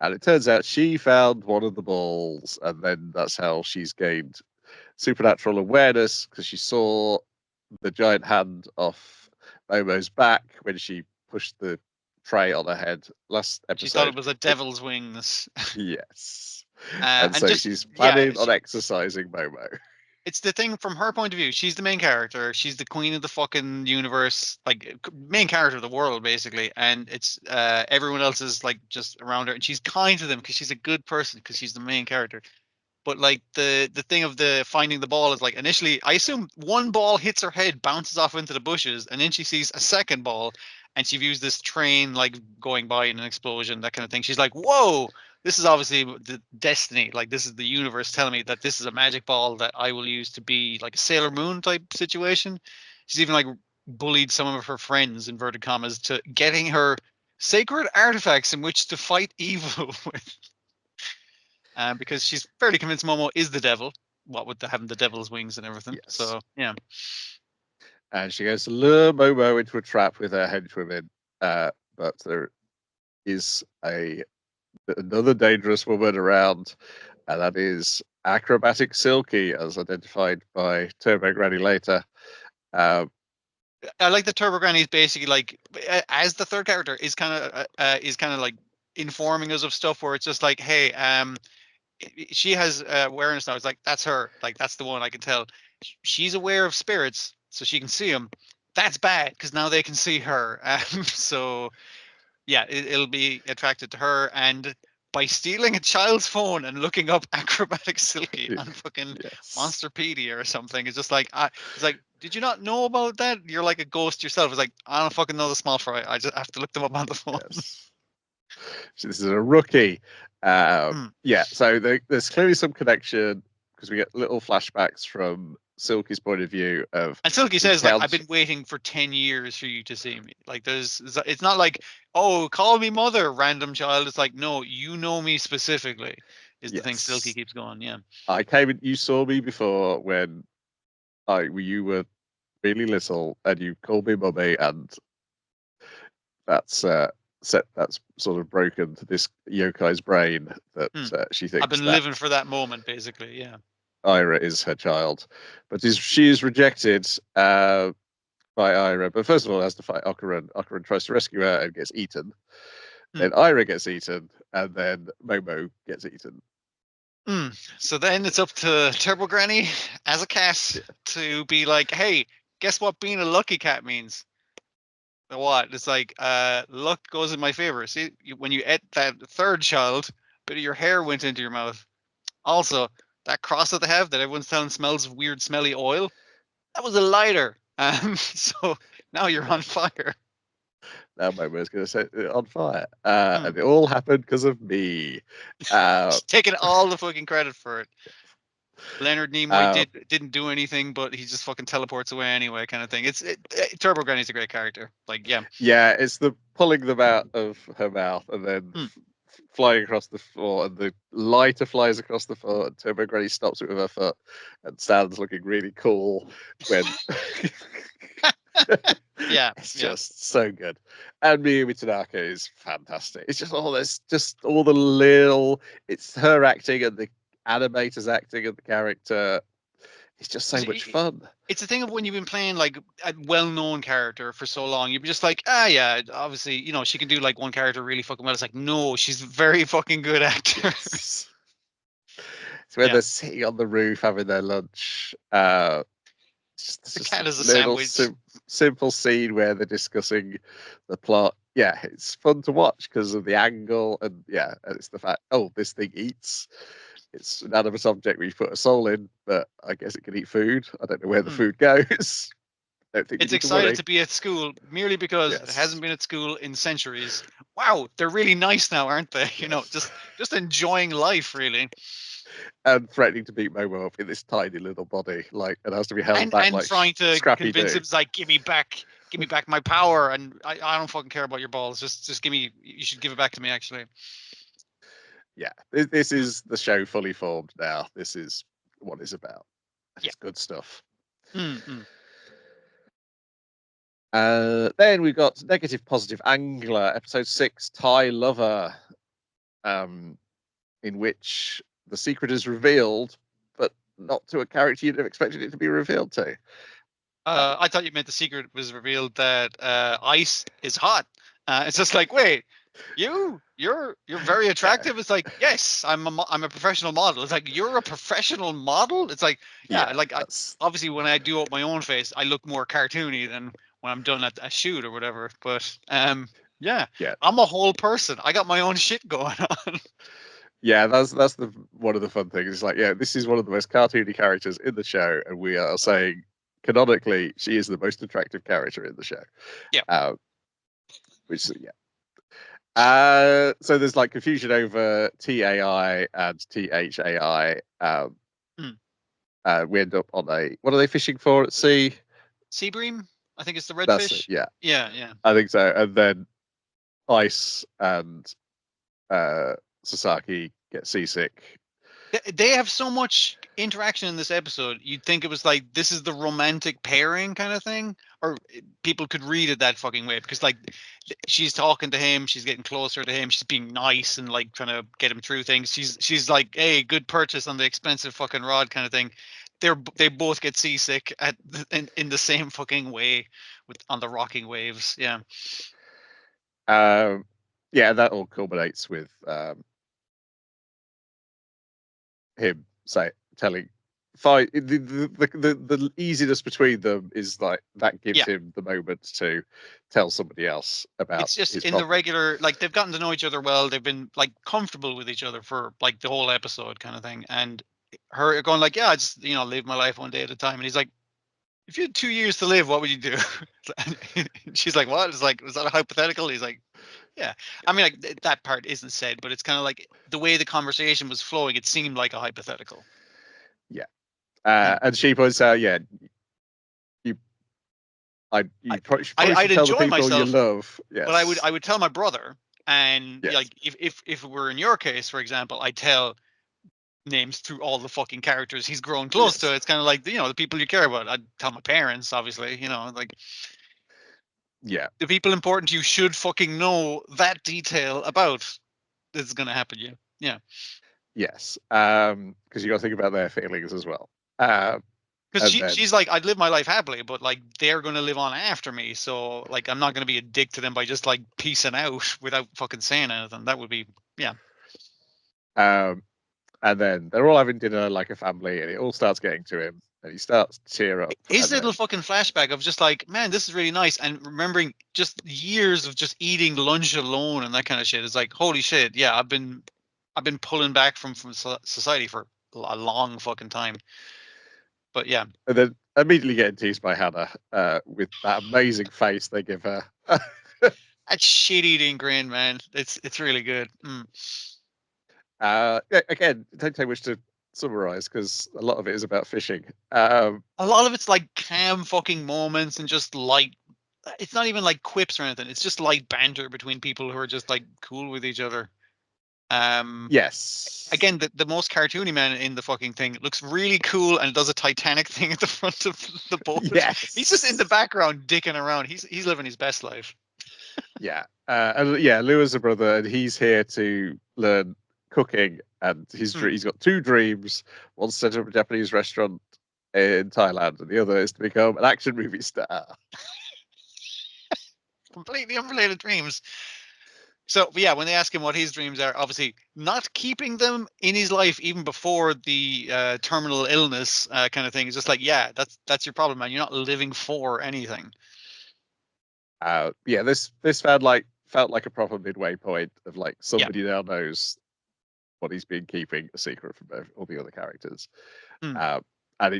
And it turns out she found one of the balls, and then that's how she's gained supernatural awareness, because she saw the giant hand off Momo's back when she pushed the tray on her head last episode. She thought it was a devil's wings. Yes. And so she's planning on exercising Momo. It's the thing from her point of view. She's the main character. She's the queen of the fucking universe, like main character of the world, basically. And it's everyone else is like just around her, and she's kind to them because she's a good person because she's the main character. But like the thing of the finding the ball is like, initially, I assume one ball hits her head, bounces off into the bushes, and then she sees a second ball, and she views this train like going by in an explosion, that kind of thing. She's like, whoa. This is obviously the destiny. Like, this is the universe telling me that this is a magic ball that I will use to be like a Sailor Moon type situation. She's even like bullied some of her friends, inverted commas, to getting her sacred artifacts in which to fight evil with. Because she's fairly convinced Momo is the devil. What with having the devil's wings and everything. Yes. So, yeah. And she goes to lure Momo into a trap with her henchwomen. But there is another dangerous woman around, and that is Acrobatic Silky, as identified by Turbo Granny later. I like that Turbo Granny is basically like, as the third character, is kind of like informing us of stuff where it's just like, hey, she has awareness now. It's like, that's her, like that's the one, I can tell. She's aware of spirits, so she can see them. That's bad because now they can see her. So. Yeah, it'll be attracted to her, and by stealing a child's phone and looking up Acrobatic Silky on fucking Monsterpedia or something, it's just like, it's like, did you not know about that? You're like a ghost yourself. It's like, I don't fucking know the small fry. I just have to look them up on the phone. Yes. This is a rookie. So there's clearly some connection because we get little flashbacks from Silky's point of view of, and Silky says like, I've been waiting for 10 years for you to see me. Like, it's not like, oh, call me mother, random child. It's like, no, you know me specifically. is the thing Silky keeps going. Yeah. I came in. You saw me before when you were really little, and you called me mummy, and that's that's sort of broken to this yokai's brain that she thinks I've been living for that moment, basically. Yeah. Ira is her child, but she is rejected by Ira. But first of all, has to fight Okuran. Okuran tries to rescue her and gets eaten. Then Ira gets eaten, and then Momo gets eaten. So then it's up to Turbo Granny as a cat to be like, hey, guess what being a lucky cat means? What? It's like, luck goes in my favor. See, when you ate that third child, a bit of your hair went into your mouth. Also, that cross that they have that everyone's telling smells of weird, smelly oil, that was a lighter. So now you're on fire. Now Momo's going to set it on fire. And it all happened because of me. Taking all the fucking credit for it. Leonard Nimoy didn't do anything, but he just fucking teleports away anyway, kind of thing. Turbo Granny's a great character. Like, yeah. Yeah, it's the pulling them out of her mouth and then flying across the floor, and the lighter flies across the floor, and Turbo Granny stops it with her foot and stands looking really cool when. Yeah, it's just so good. And Miyumi Tanaka is fantastic. It's just all this, just all the little. It's her acting and the animators acting of the character. It's just so much fun. It's the thing of when you've been playing like a well-known character for so long, you're just like, yeah, obviously, she can do like one character really fucking well. It's like, no, she's a very fucking good actor. Yes. It's when they're sitting on the roof having their lunch. Just the cat is a little sandwich. Simple scene where they're discussing the plot. Yeah, it's fun to watch because of the angle, and and it's the fact, this thing eats. It's an animate object where you put a soul in, but I guess it can eat food. I don't know where the food goes. I don't think it's excited to be at school merely because it hasn't been at school in centuries. Wow, they're really nice now, aren't they? Just enjoying life, really. And threatening to beat Momo up in this tiny little body, and has to be held back, and like trying to Scrappy convince do. him, like, give me back my power, and I don't fucking care about your balls. Just give me. You should give it back to me, actually. Yeah, this is the show fully formed now. This is what it's about. It's good stuff. Then we've got Negative Positive Angler, episode 6, Thai Lover, in which the secret is revealed, but not to a character you'd have expected it to be revealed to. I thought you meant the secret was revealed that ice is hot. It's just like, wait, you're very attractive. It's like, yes, I'm a professional model. It's like, you're a professional model. It's like, obviously when I do up my own face, I look more cartoony than when I'm done at a shoot or whatever. But I'm a whole person. I got my own shit going on. Yeah, that's the one of the fun things. It's like, this is one of the most cartoony characters in the show, and we are saying canonically she is the most attractive character in the show. Yeah. Which so there's like confusion over TAI and THAI. We end up on what are they fishing for at sea? Sea bream, I think it's the That's redfish. Yeah. Yeah. I think so. And then Ice and Sasaki get seasick. They have so much interaction in this episode. You'd think it was like, this is the romantic pairing kind of thing, or people could read it that fucking way, because like she's talking to him, she's getting closer to him, she's being nice and like trying to get him through things. She's like, hey, good purchase on the expensive fucking rod kind of thing. They both get seasick in the same fucking way on the rocking waves. Yeah. That all culminates with him telling the easiness between them is like that gives him the moment to tell somebody else about. It's just in the regular, like, they've gotten to know each other well, they've been like comfortable with each other for like the whole episode kind of thing, and her going like, I just live my life one day at a time, and he's like, if you had 2 years to live, what would you do? She's like, what? It's like, was that a hypothetical? He's like, yeah. I mean, like, that part isn't said, but it's kind of like the way the conversation was flowing, it seemed like a hypothetical. Yeah. And she points out, I'd enjoy myself, you love. Yes. But I would tell my brother, and like if it were in your case, for example, I'd tell names through all the fucking characters he's grown close to. It's kind of like, the people you care about. I'd tell my parents, obviously, like Yeah. the people important to you should fucking know that detail about this is going to happen. Yeah. Yes. Because you got to think about their feelings as well. Because And then, she's like, I'd live my life happily, but like they're going to live on after me. So like, I'm not going to be a dick to them by just like peacing out without fucking saying anything. That would be, yeah. and then they're all having dinner like a family, and it all starts getting to him, and he starts to tear up. His and little then, fucking flashback of just like, man, this is really nice, and remembering just years of just eating lunch alone and that kind of shit. It's like, holy shit, yeah, I've been pulling back from society for a long fucking time. But yeah, and then immediately getting teased by Hannah with that amazing face they give her. that shit eating grin, man, it's really good. Again, don't take much to summarize because a lot of it is about fishing. A lot of it's like calm fucking moments and just light. It's not even like quips or anything. It's just light banter between people who are just like cool with each other. Yes. Again, the most cartoony man in the fucking thing looks really cool and does a Titanic thing at the front of the boat. Yes. He's just in the background dicking around. He's living his best life. Yeah. And yeah, Lou is a brother, and he's here to learn cooking. And he's got two dreams: one to set up a Japanese restaurant in Thailand, and the other is to become an action movie star. Completely unrelated dreams. So yeah, when they ask him what his dreams are, obviously not keeping them in his life even before the terminal illness kind of thing. It's just like, yeah, that's your problem, man. You're not living for anything. Yeah, this felt like a proper midway point of like somebody now knows what he's been keeping a secret from all the other characters, and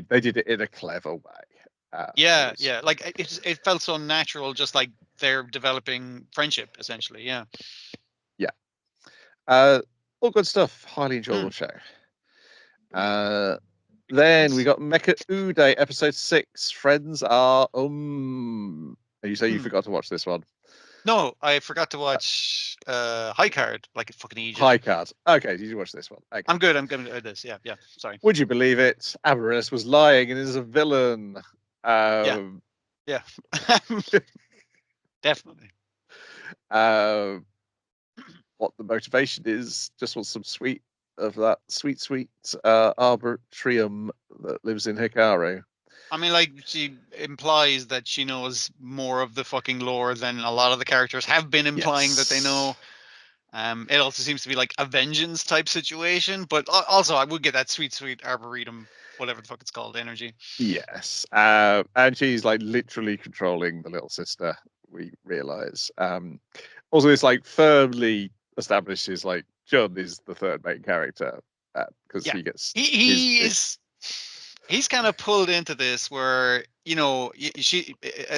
they did it in a clever way. Yeah, like it felt so natural, just like they're developing friendship essentially. Yeah. All good stuff. Highly enjoyable show. Then we got Mecha-Ude episode 6. Friends are And you say you forgot to watch this one? No, I forgot to watch High Card, like a fucking Egypt. High Card. Okay, did you watch this one? Okay. I'm good at this. Yeah. Sorry. Would you believe it? Amaryllis was lying and is a villain. Yeah. Definitely. What the motivation is, just want some sweet arbitrium that lives in Hikaru. I mean, like, she implies that she knows more of the fucking lore than a lot of the characters have been implying that they know. It also seems to be like a vengeance type situation, but also I would get that sweet arboretum, whatever the fuck it's called, energy. Yes, and she's like literally controlling the little sister. We realize. Also, it's like firmly establishes like Jun is the third main character because he gets he's kind of pulled into this where she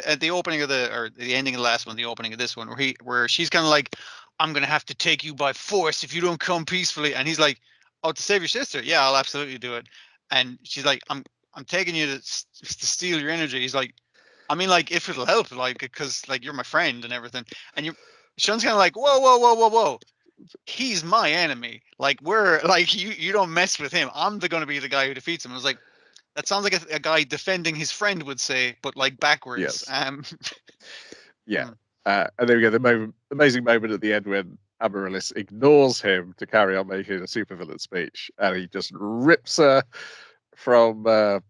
at the opening of the ending of the last one, the opening of this one, where she's kind of like, I'm gonna have to take you by force if you don't come peacefully, and he's like, oh, to save your sister, yeah, I'll absolutely do it. And she's like, I'm taking you to steal your energy. He's like, I mean, like, if it'll help, like, because like you're my friend and everything. And Shun's kind of like, whoa, he's my enemy. Like, we're like, you don't mess with him. I'm gonna be the guy who defeats him. I was like, that sounds like a guy defending his friend would say, but like backwards. Yes. Yeah. And then we get the amazing moment at the end when Amaryllis ignores him to carry on making a supervillain speech, and he just rips her from the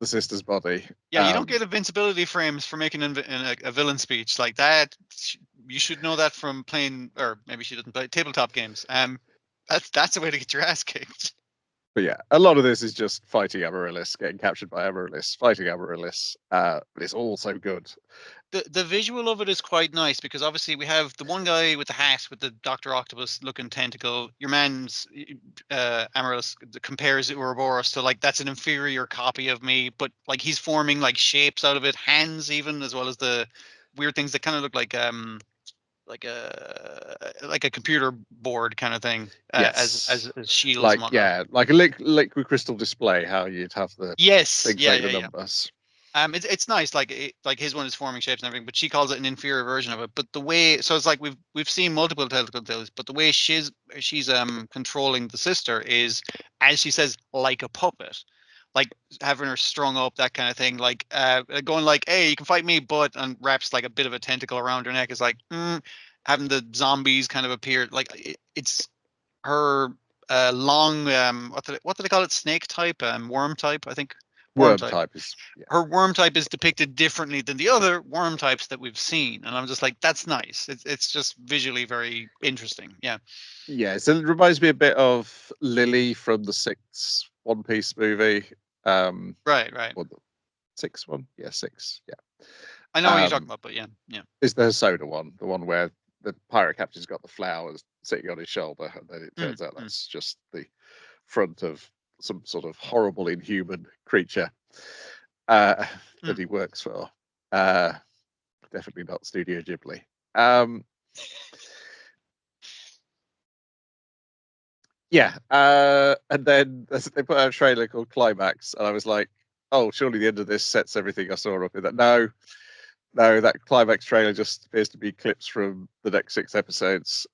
sister's body. Yeah, you don't get invincibility frames for making a villain speech like that. You should know that from playing, or maybe she doesn't play tabletop games. That's the way to get your ass kicked. But yeah, a lot of this is just fighting Amaryllis, getting captured by Amaryllis, fighting Amaryllis. But it's all so good. The visual of it is quite nice because obviously we have the one guy with the hat with the Dr. Octopus looking tentacle. Your man's Amaryllis compares Ouroboros to like, that's an inferior copy of me, but like he's forming like shapes out of it, hands even, as well as the weird things that kind of look like a computer board kind of thing, as shields. Like like a liquid crystal display. How you'd have the things like the numbers. It's nice, like his one is forming shapes and everything, but she calls it an inferior version of it. But the way, so it's like we've seen multiple tentacle tales, but the way she's controlling the sister is, as she says, like a puppet, like having her strung up, that kind of thing, like going like, hey, you can fight me, but, and wraps like a bit of a tentacle around her neck. Is like having the zombies kind of appear, like it's her long what do they call it, snake type, worm type, I think. Worm Worm type. type is Her worm type is depicted differently than the other worm types that we've seen, and I'm just like, that's nice. It's just visually very interesting. Yeah. yeah. So it reminds me a bit of Lily from the sixth One Piece movie. Right. Right. Or the sixth one, yeah, six, yeah. I know what you're talking about, but yeah. Yeah. Is the Hosoda one, the one where the pirate captain's got the flowers sitting on his shoulder, and then it turns out that's just the front of some sort of horrible inhuman creature that he works for. Definitely not Studio Ghibli. Yeah, and then they put out a trailer called Climax, and I was like, oh, surely the end of this sets everything I saw up in that. No, that Climax trailer just appears to be clips from the next 6 episodes.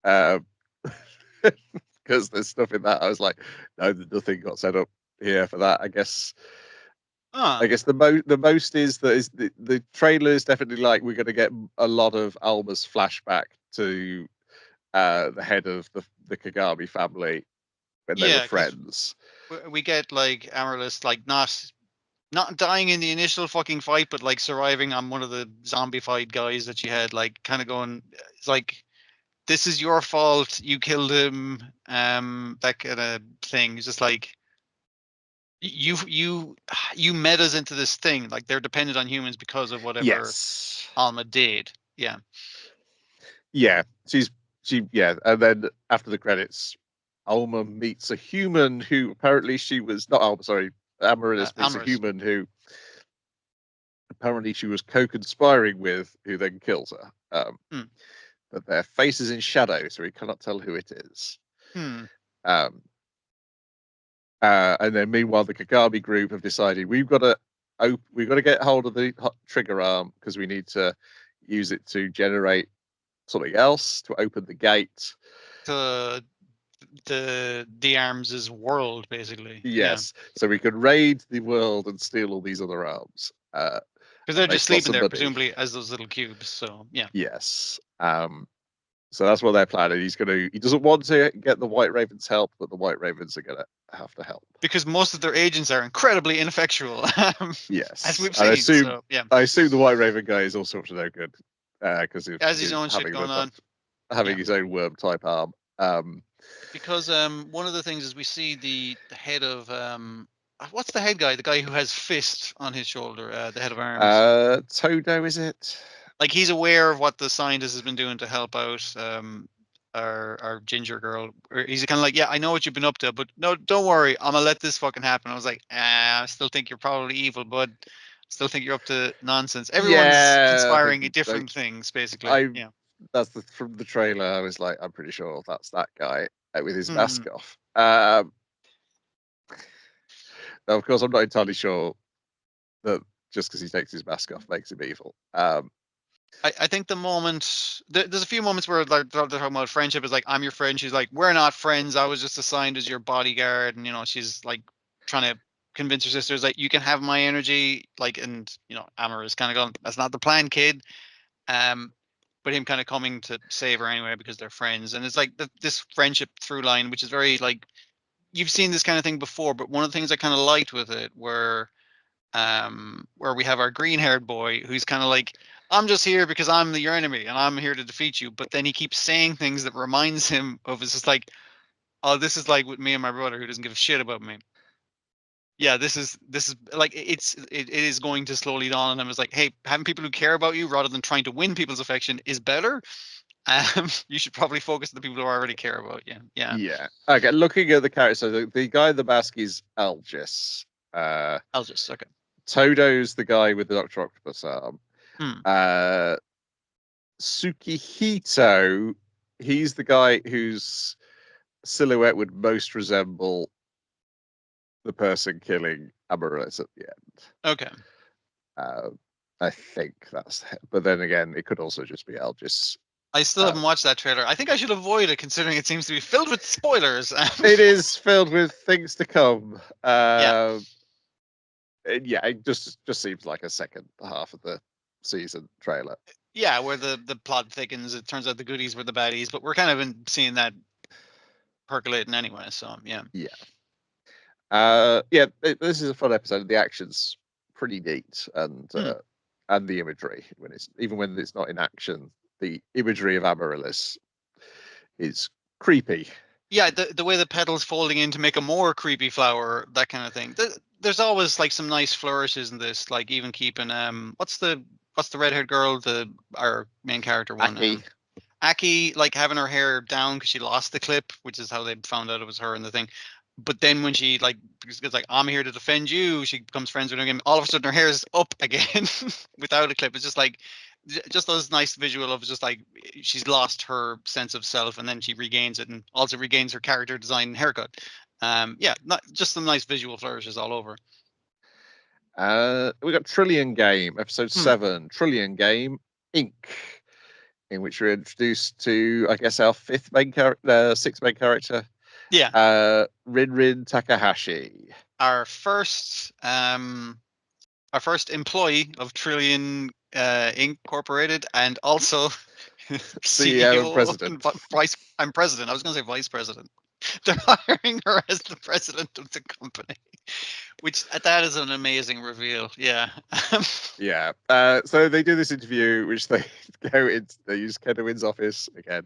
Because there's stuff in that. I was like, no, nothing got set up here for that. I guess the most is that the trailer is definitely like, we're going to get a lot of Alma's flashback to the head of the Kagami family when they were friends. We get like Amaryllis like not dying in the initial fucking fight, but like surviving on one of the zombie-fied guys that she had, like kind of going, it's like, this is your fault, you killed him, that kind of thing. It's just like, you met us into this thing, like they're dependent on humans because of whatever Alma did. Yeah. Yeah, and then after the credits, Alma meets a human who apparently she was not Alma, sorry, Amaryllis meets a human who apparently she was co-conspiring with, who then kills her. But their face is in shadow, so we cannot tell who it is. And then meanwhile, the Kagami group have decided we've got to get hold of the trigger arm because we need to use it to generate something else to open the gate to the arms' world, basically. Yes, so we could raid the world and steal all these other arms. Because they're just sleeping there, presumably, as those little cubes. So yeah. Yes. So that's what they're planning. He doesn't want to get the White Ravens' help, but the White Ravens are gonna have to help. Because most of their agents are incredibly ineffectual. Yes. As we've seen. I assume the White Raven guy is also up to no good. Because has his own shit going on. Having his own worm type arm. Because one of the things is we see the head of what's the head guy? The guy who has fist on his shoulder, the head of arms. Todo, is it? Like, he's aware of what the scientist has been doing to help out our ginger girl. He's kind of like, yeah, I know what you've been up to, but no, don't worry, I'm gonna let this fucking happen. I was like, I still think you're probably evil, bud. Still think you're up to nonsense. Everyone's conspiring different things, basically. Yeah. That's from the trailer. I was like, I'm pretty sure that's that guy with his mask off. Now, of course, I'm not entirely sure that just because he takes his mask off makes him evil. I think the moment there's a few moments where they're talking about friendship. Is like, I'm your friend. She's like, we're not friends. I was just assigned as your bodyguard, and she's like trying to convince her sisters like, you can have my energy, like, and Amber is kind of going, that's not the plan, kid. But him kind of coming to save her anyway because they're friends, and it's like this friendship through line, which is very like, you've seen this kind of thing before, but one of the things I kind of liked with it where we have our green-haired boy who's kind of like, I'm just here because I'm your enemy and I'm here to defeat you, but then he keeps saying things that reminds him of, it's just like, oh, this is like with me and my brother who doesn't give a shit about me. Yeah, this is like, it is going to slowly dawn on him. It's like, hey, having people who care about you rather than trying to win people's affection is better. You should probably focus on the people who already care about you. Yeah. Okay. Looking at the characters, so the guy in the mask is Algis. Algis. Okay. Todo's the guy with the Dr. Octopus arm. Tsukihito, he's the guy whose silhouette would most resemble the person killing Amaryllis at the end. Okay. I think that's. But then again, it could also just be Elgis. I still haven't watched that trailer. I think I should avoid it, considering it seems to be filled with spoilers. It is filled with things to come. Yeah. Yeah, it just seems like a second half of the season trailer. Yeah, where the plot thickens. It turns out the goodies were the baddies, but we're kind of seeing that percolating anyway. So yeah. Yeah. This is a fun episode. The action's pretty neat, and the imagery when it's not in action, the imagery of Amaryllis is creepy. Yeah, the way the petals folding in to make a more creepy flower, that kind of thing. There's always like some nice flourishes in this, like even keeping what's the red-haired girl, our main character one, Aki, like having her hair down because she lost the clip, which is how they found out it was her in the thing. But then when she because it's like, I'm here to defend you, she becomes friends with him. All of a sudden, her hair is up again without a clip. It's just like, just those nice visual of just like she's lost her sense of self, and then she regains it, and also regains her character design and haircut. Yeah, not just some nice visual flourishes all over. We got Trillion Game, episode 7, Trillion Game Inc., in which we're introduced to, I guess, our sixth main character. Yeah. Rin Takahashi. Our first employee of Trillion Incorporated, and also CEO and president. I'm president. I was going to say vice president. They're hiring her as the president of the company, which that is an amazing reveal. Yeah. Yeah. So they do this interview, which they they use Ken Win's office again.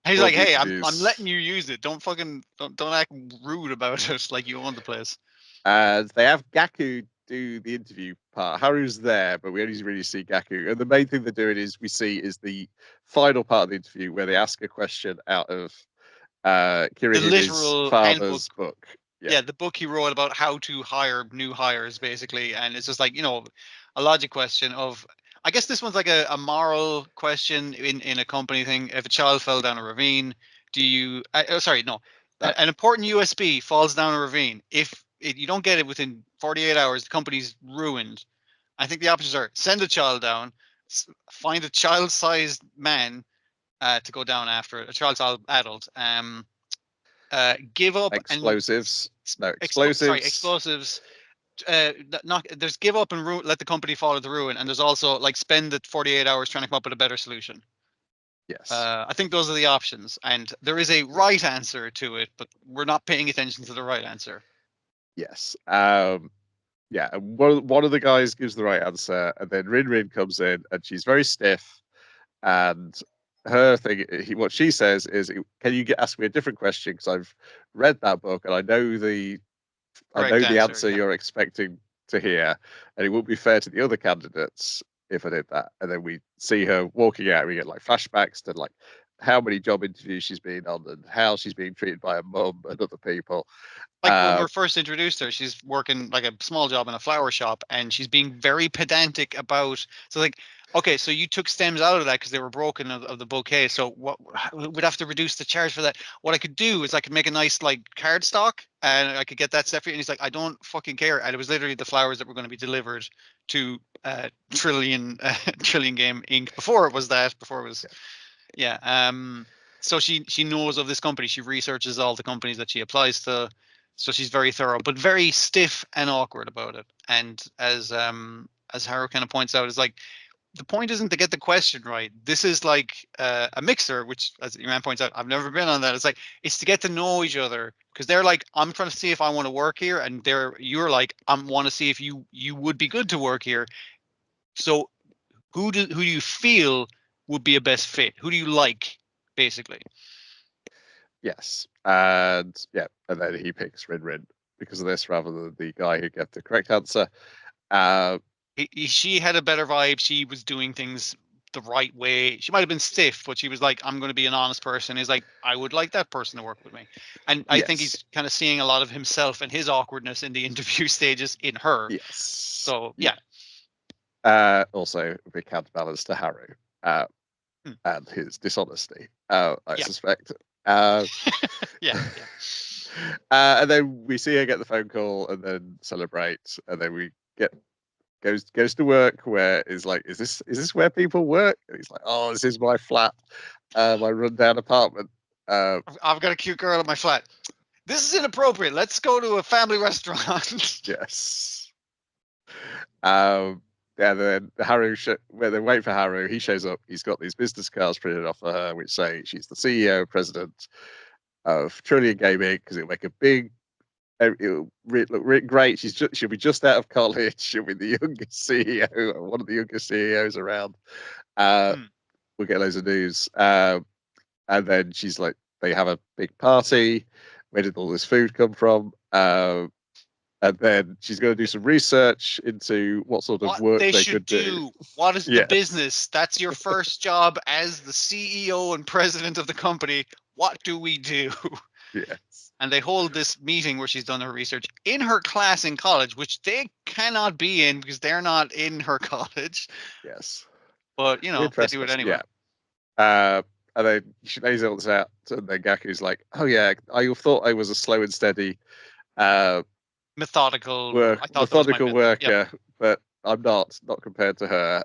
He's like, "Hey, I'm letting you use it. Don't act rude about it like you own the place." And they have Gaku do the interview part. Haru's there, but we only really see Gaku. And the main thing they're doing is the final part of the interview where they ask a question out of Kirihide's father's book. Yeah, the book he wrote about how to hire new hires, basically. And it's just like, a logic question of, I guess this one's like a moral question in a company thing. If a child fell down a ravine, an important USB falls down a ravine. If you don't get it within 48 hours, the company's ruined. I think the options are send a child down, find a child-sized man to go down after it, a child-sized adult, give up explosives. Explosives. There's give up and let the company fall into ruin, and there's also like spend the 48 hours trying to come up with a better solution. Yes. I think those are the options, and there is a right answer to it, but we're not paying attention to the right answer. Yes. Yeah. One of the guys gives the right answer, and then Rin comes in, and she's very stiff, and her thing, what she says is, "Can you ask me a different question? Because I've read that book and I know the answer you're expecting to hear, and it wouldn't be fair to the other candidates if I did that." And then we see her walking out. We get like flashbacks to like how many job interviews she's been on and how she's being treated by her mum and other people. Like when we're first introduced her, she's working like a small job in a flower shop, and she's being very pedantic about. So like, okay, so you took stems out of that because they were broken of the bouquet. So what we'd have to reduce the charge for that. What I could do is I could make a nice like cardstock, and I could get that separate. And he's like, I don't fucking care. And it was literally the flowers that were going to be delivered to Trillion Game Inc. Before it was. Yeah. So she knows of this company. She researches all the companies that she applies to. So she's very thorough, but very stiff and awkward about it. And as Haru kind of points out, is like, the point isn't to get the question right. This is like a mixer, which, as your man points out, I've never been on that. It's to get to know each other, because they're like, I'm trying to see if I want to work here, and you're like, I want to see if you would be good to work here. So who do you feel would be a best fit? Who do you like, basically? Yes. And then he picks Rin because of this rather than the guy who gave the correct answer. She had a better vibe. She was doing things the right way. She might have been stiff, but she was like, I'm going to be an honest person. He's like, I would like that person to work with me. And I think he's kind of seeing a lot of himself and his awkwardness in the interview stages in her. Yes. So, yeah. Also, a big counterbalance to Haru and his dishonesty, I suspect. Yeah. And then we see her get the phone call and then celebrate, and then we get goes to work where is like, is this where people work? And he's like, oh, this is my flat, my rundown apartment. I've got a cute girl at my flat. This is inappropriate. Let's go to a family restaurant. Yes. Yeah, then Haru, where they wait for Haru, he shows up. He's got these business cards printed off for her, which say she's the CEO, president of Trillion Gaming, because it'll make a big, it'll look great. She'll be just out of college. She'll be the youngest CEO, one of the youngest CEOs around. We'll get loads of news. And then she's like, they have a big party. Where did all this food come from? And then she's going to do some research into what sort of work they could do. What is the business? That's your first job as the CEO and president of the company. What do we do? Yes. And they hold this meeting where she's done her research in her class in college, which they cannot be in because they're not in her college. Yes. But, you know, they do it anyway. Yeah. And then she lays all this out, and then Gaku's like, oh, yeah, I thought I was a slow and steady methodical worker, yep. But I'm not compared to her.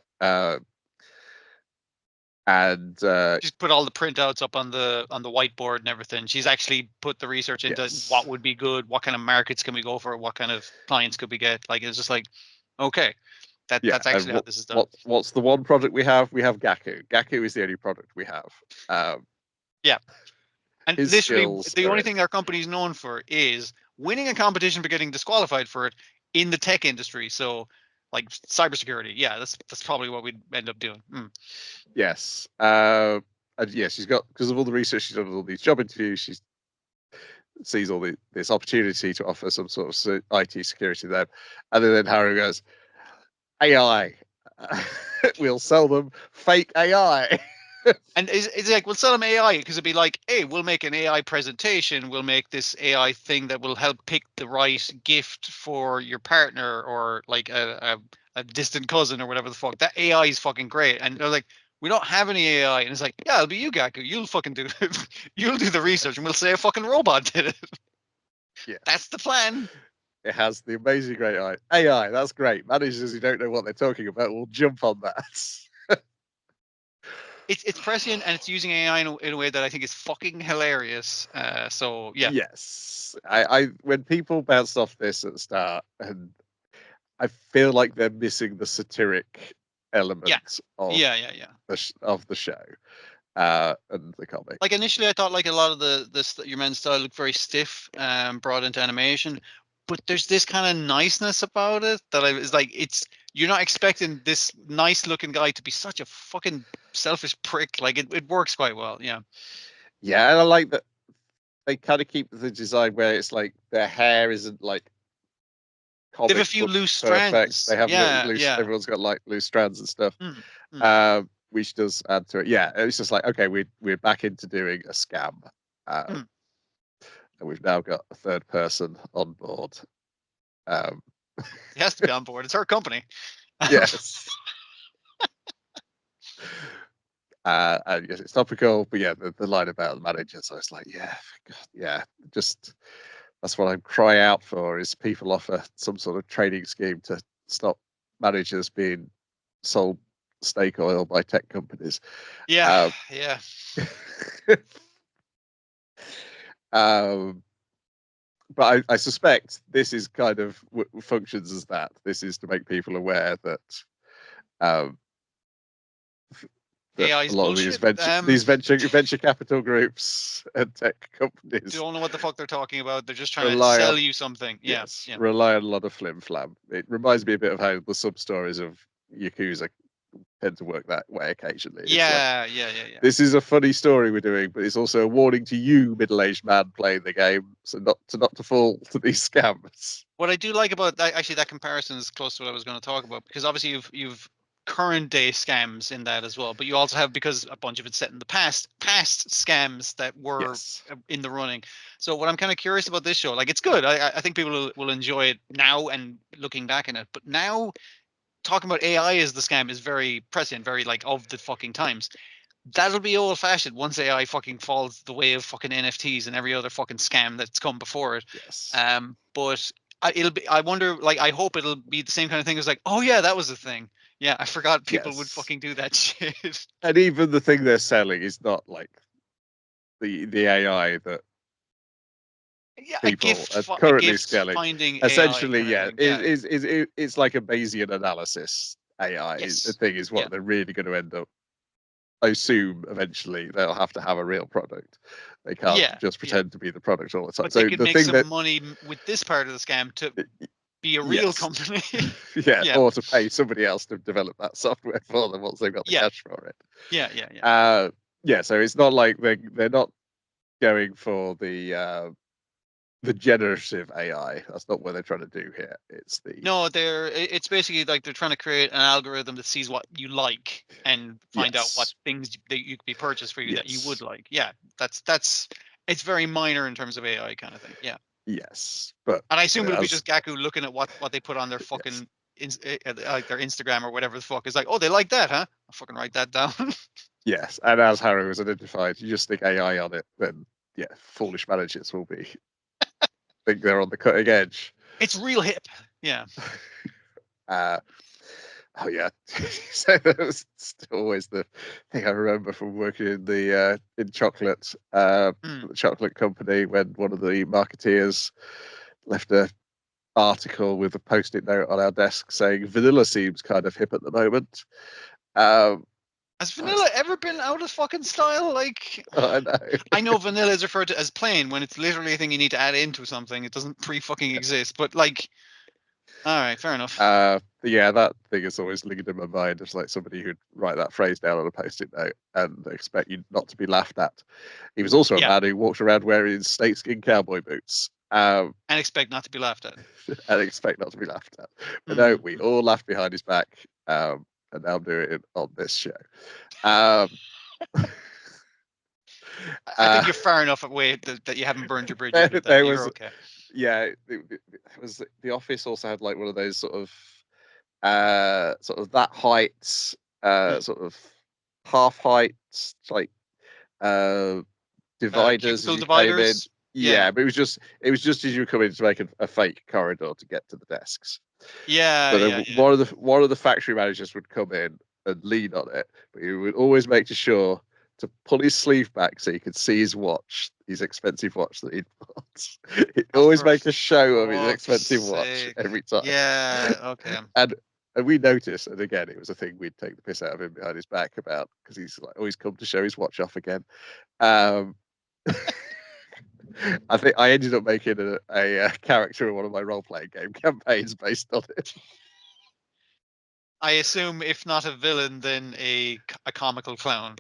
And she's put all the printouts up on the whiteboard and everything. She's actually put the research into what would be good, what kind of markets can we go for, what kind of clients could we get. Like, it's just like, okay, that's actually how this is done. What's the one product we have? We have Gaku. Gaku is the only product we have. Yeah. And literally, the only thing our company is known for is winning a competition but getting disqualified for it in the tech industry. So, like cybersecurity, yeah, that's probably what we'd end up doing. Yes, and yeah, she's got, because of all the research she's done, all these job interviews, she sees all this opportunity to offer some sort of IT security there, and then Haru goes, AI, we'll sell them fake AI. And it's like, we'll sell them AI because it'd be like, hey, we'll make an AI presentation. We'll make this AI thing that will help pick the right gift for your partner or like a distant cousin or whatever the fuck. That AI is fucking great. And they're like, we don't have any AI. And it's like, yeah, it'll be you, Gaku. You'll fucking do it. You'll do the research and we'll say a fucking robot did it. Yeah. That's the plan. It has the amazing great AI. That's great. Managers who don't know what they're talking about will jump on that. It's prescient and it's using AI in a way that I think is fucking hilarious. So yeah. Yes, I when people bounced off this at the start, and I feel like they're missing the satiric element of the show and the comic. Like initially, I thought like a lot of your men's style looked very stiff, brought into animation. But there's this kind of niceness about it that is like, you're not expecting this nice looking guy to be such a fucking selfish prick. Like it works quite well. Yeah. Yeah. And I like that they kind of keep the design where it's like their hair isn't like they have a few loose strands. They have loose. Everyone's got like loose strands and stuff, which does add to it. Yeah. It's just like, okay, we're back into doing a scam. And we've now got a third person on board. He has to be on board. It's her company. Yes. And yes, it's topical, but yeah, the line about the manager. So it's like, just that's what I cry out for, is people offer some sort of training scheme to stop managers being sold snake oil by tech companies. Yeah. But I suspect this is kind of functions as that. This is to make people aware that a lot of these venture capital groups and tech companies don't know what the fuck they're talking about. They're just trying to sell you something. Yes, rely on a lot of flim flam. It reminds me a bit of how the sub stories of Yakuza tend to work that way occasionally. Yeah. This is a funny story we're doing, but it's also a warning to you, middle-aged man playing the game, so not to fall to these scams. What I do like about that, actually, that comparison is close to what I was going to talk about, because obviously you've current day scams in that as well, but you also have, because a bunch of it's set in the past scams that were in the running. So what I'm kind of curious about this show, like, it's good. I think people will enjoy it now and looking back in it, but now talking about AI as the scam is very prescient, very like of the fucking times. that'll be old fashioned once AI fucking falls the way of fucking NFTs and every other fucking scam that's come before it. Yes. But it'll be. I wonder. Like, I hope it'll be the same kind of thing as like, oh yeah, that was a thing. Yeah, I forgot people would Yes. fucking do that shit. And even the thing they're selling is not like the AI that Yeah, people are a currently gift scaling. finding AI Essentially, kind of yeah, thing. Yeah. it's like a Bayesian analysis AI. The Yes. thing is what Yeah. they're really going to end up. I assume eventually they'll have to have a real product. They can't Yeah. just Yeah. pretend to be the product all the time. But they So could the make thing some that, money with this part of the scam to be a real yes, company. yeah, Yeah. or to pay somebody else to develop that software for them once they've got the Yeah. cash for it. Yeah. Yeah. Yeah. Yeah, so it's not like they're not going for the generative AI. That's not what they're trying to do here. It's the No, it's basically like they're trying to create an algorithm that sees what you like and find out what yes, things that you could be purchased for you that you would yes, like. Yeah, that's it's very minor in terms of AI kind of thing. Yeah, yes. But and I assume it'll be as just Gaku looking at what they put on their yes, fucking like their Instagram or whatever the fuck is like. Oh, they like that, huh? I'll fucking write that down. yes, and as Harry was identified, you just stick AI on it, then yeah, foolish managers will be think they're on the cutting edge. It's real hip. Yeah. Uh, oh yeah, so that was always the thing I remember from working in the in chocolate, Mm. the chocolate company when one of the marketeers left a article with a post-it note on our desk saying vanilla seems kind of hip at the moment. Um, Has I was vanilla ever been out of fucking style? Like, I know. I know vanilla is referred to as plain when it's literally a thing you need to add into something. It doesn't pre-fucking exist. But like, all right, fair enough. Yeah, that thing has always lingered in my mind. It's like somebody who'd write that phrase down on a post-it note and expect you not to be laughed at. He was also a Yeah, man who walked around wearing snakeskin cowboy boots, and expect not to be laughed at. and expect not to be laughed at. But no, Mm. we all laughed behind his back, and now I'm doing it on this show. Um, I think uh, you're far enough away that you haven't burned your bridges there, with that. there You're was, okay. yeah, it was the office also had like one of those sort of that height, Mm. sort of half height, like uh dividers as Cubicle you came in. dividers. Yeah, Yeah, but it was just as you come in to make a fake corridor to get to the desks. yeah, So then yeah, yeah. one of the factory managers would come in and lean on it, but he would always make sure to pull his sleeve back so you could see his watch, his expensive watch that he'd bought. He'd Oh, always for make a show of his fuck's expensive watch sake. every time. Yeah. Okay. And and we noticed, and again, it was a thing we'd take the piss out of him behind his back about because he's like always come to show his watch off again. Um, I think I ended up making a character in one of my role playing game campaigns based on it. I assume if not a villain, then a comical clown.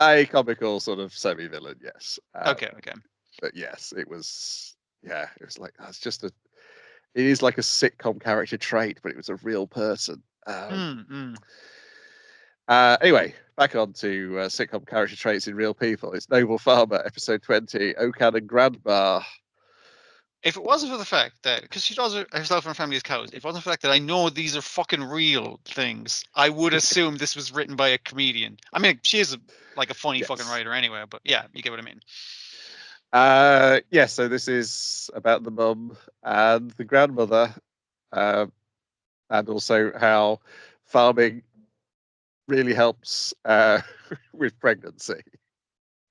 A comical sort of semi villain, yes. Okay. Okay. But yes, it was. Yeah, it was like that's just a. It is like a sitcom character trait, but it was a real person. Mm, mm. Anyway, back on to sitcom character traits in real people. It's Noble Farmer, episode 20, Okan and Grandma. If it wasn't for the fact that, because she does herself and her family as cows, if it wasn't for the fact that I know these are fucking real things, I would assume this was written by a comedian. I mean, she is like a funny fucking Yes. writer anyway, but yeah, you get what I mean. Yeah, so this is about the mum and the grandmother, uh, and also how farming really helps with pregnancy.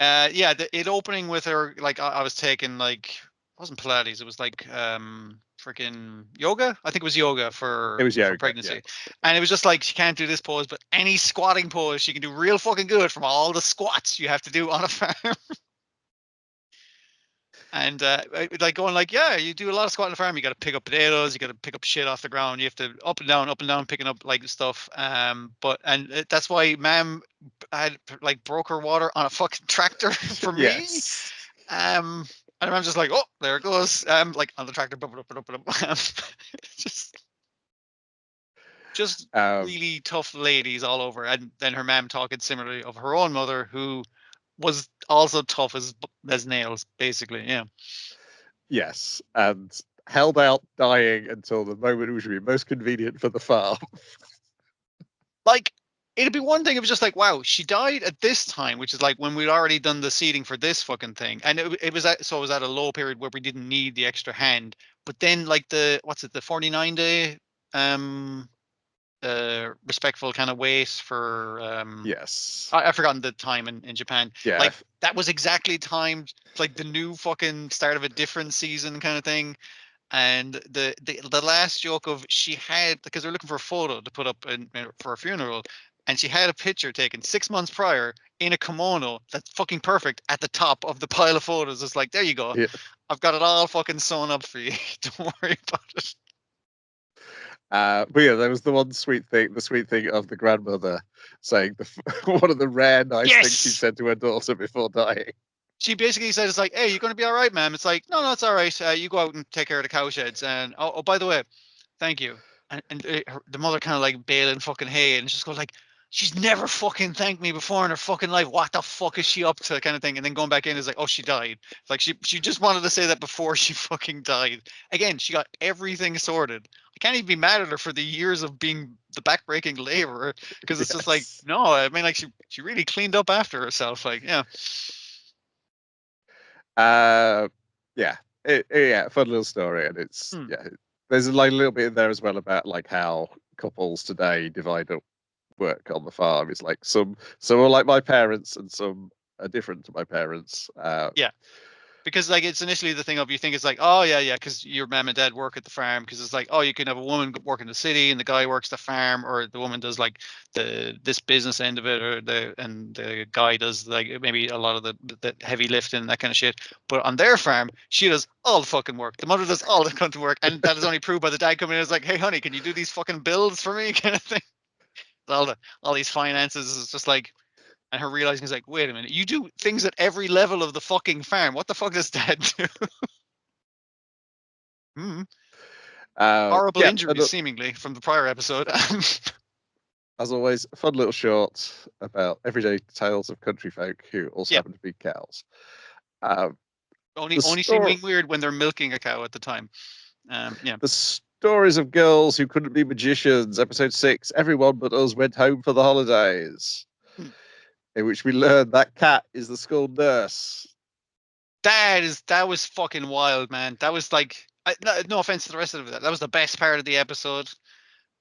Yeah, it opening with her, like I was taking like, it wasn't Pilates, it was like freaking yoga. I think it was yoga It was for yoga, yeah. pregnancy. And it was just like she can't do this pose, but any squatting pose she can do real fucking good from all the squats you have to do on a farm. And like going like, yeah, you do a lot of squat on the farm. You got to pick up potatoes. You got to pick up shit off the ground. You have to up and down, picking up like stuff. But that's why Ma'am had like broke her water on a fucking tractor for me. Yes. And I'm just like, oh, there it goes. Like on the tractor, just just Um, really tough ladies all over. And then her mom talking similarly of her own mother, who was also tough as nails, basically. Yeah. yes, and held out dying until the moment which would be most convenient for the farm. Like it'd be one thing if it was just like, wow, she died at this time, which is like when we'd already done the seeding for this fucking thing, and it was at, so it was at a low period where we didn't need the extra hand. But then like the 49-day respectful kind of wait for Yes. I've forgotten the time in Japan. Yeah. Like that was exactly timed like the new fucking start of a different season kind of thing. And the last joke of she had, because they're looking for a photo to put up for a funeral, and she had a picture taken 6 months prior in a kimono that's fucking perfect at the top of the pile of photos. It's like, there you go. Yeah. I've got it all fucking sewn up for you. Don't worry about it. But yeah, there was the one sweet thing, the sweet thing of the grandmother saying one of the rare nice things she Yes. said to her daughter before dying. She basically said, "It's like, hey, you're going to be all right, ma'am." It's like, no, it's all right. You go out and take care of the cow sheds. And oh, by the way, thank you. And the mother kind of like baling fucking hay and just goes like, she's never fucking thanked me before in her fucking life. What the fuck is she up to? Kind of thing. And then going back in is like, oh, she died. It's like she just wanted to say that before she fucking died. Again, she got everything sorted. I can't even be mad at her for the years of being the backbreaking laborer because it's just like, Yes. no, I mean, like she really cleaned up after herself. Like, yeah. Uh, yeah, yeah, fun little story, and it's Hmm. yeah. There's like a little bit in there as well about like how couples today divide up work on the farm. It's like some are like my parents, and some are different to my parents. Yeah. Because like it's initially the thing of you think it's like, oh yeah, because your mom and dad work at the farm, because it's like, oh, you can have a woman work in the city and the guy works the farm, or the woman does like this business end of it, or the guy does like maybe a lot of the heavy lifting and that kind of shit. But on their farm, she does all the fucking work. The mother does all the fucking work, and that is only proved by the dad coming in and is like, hey honey, can you do these fucking bills for me, kind of thing. All these finances is just like, and her realizing is like, wait a minute, you do things at every level of the fucking farm. What the fuck does dad do? Hmm. Horrible yeah, and injuries, seemingly, from the prior episode. as always, a fun little short about everyday tales of country folk who also Yeah, happen to be cows. Um, only the seeming story, weird when they're milking a cow at the time. Yeah. the stories of girls who couldn't be magicians. Episode 6. Everyone but us went home for the holidays. Hmm. In which we learned that Cat is the school nurse. That was fucking wild, man. That was like, no offense to the rest of it, that was the best part of the episode.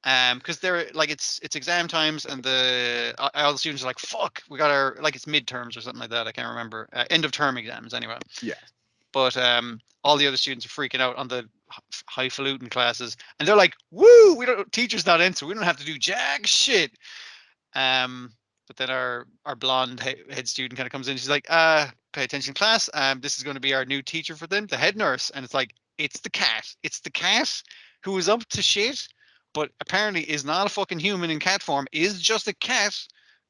Because they're like it's exam times and all the students are like, fuck, we got our, like, it's midterms or something like that. I can't remember. End of term exams anyway. Yeah. But all the other students are freaking out on the highfalutin classes, and they're like, "Woo! We don't, teachers not in, so we don't have to do jack shit." But then our blonde head student kind of comes in. She's like, pay attention, class. This is going to be our new teacher for them, the head nurse." And it's like, it's the cat. It's the cat who is up to shit, but apparently is not a fucking human in cat form. Is just a cat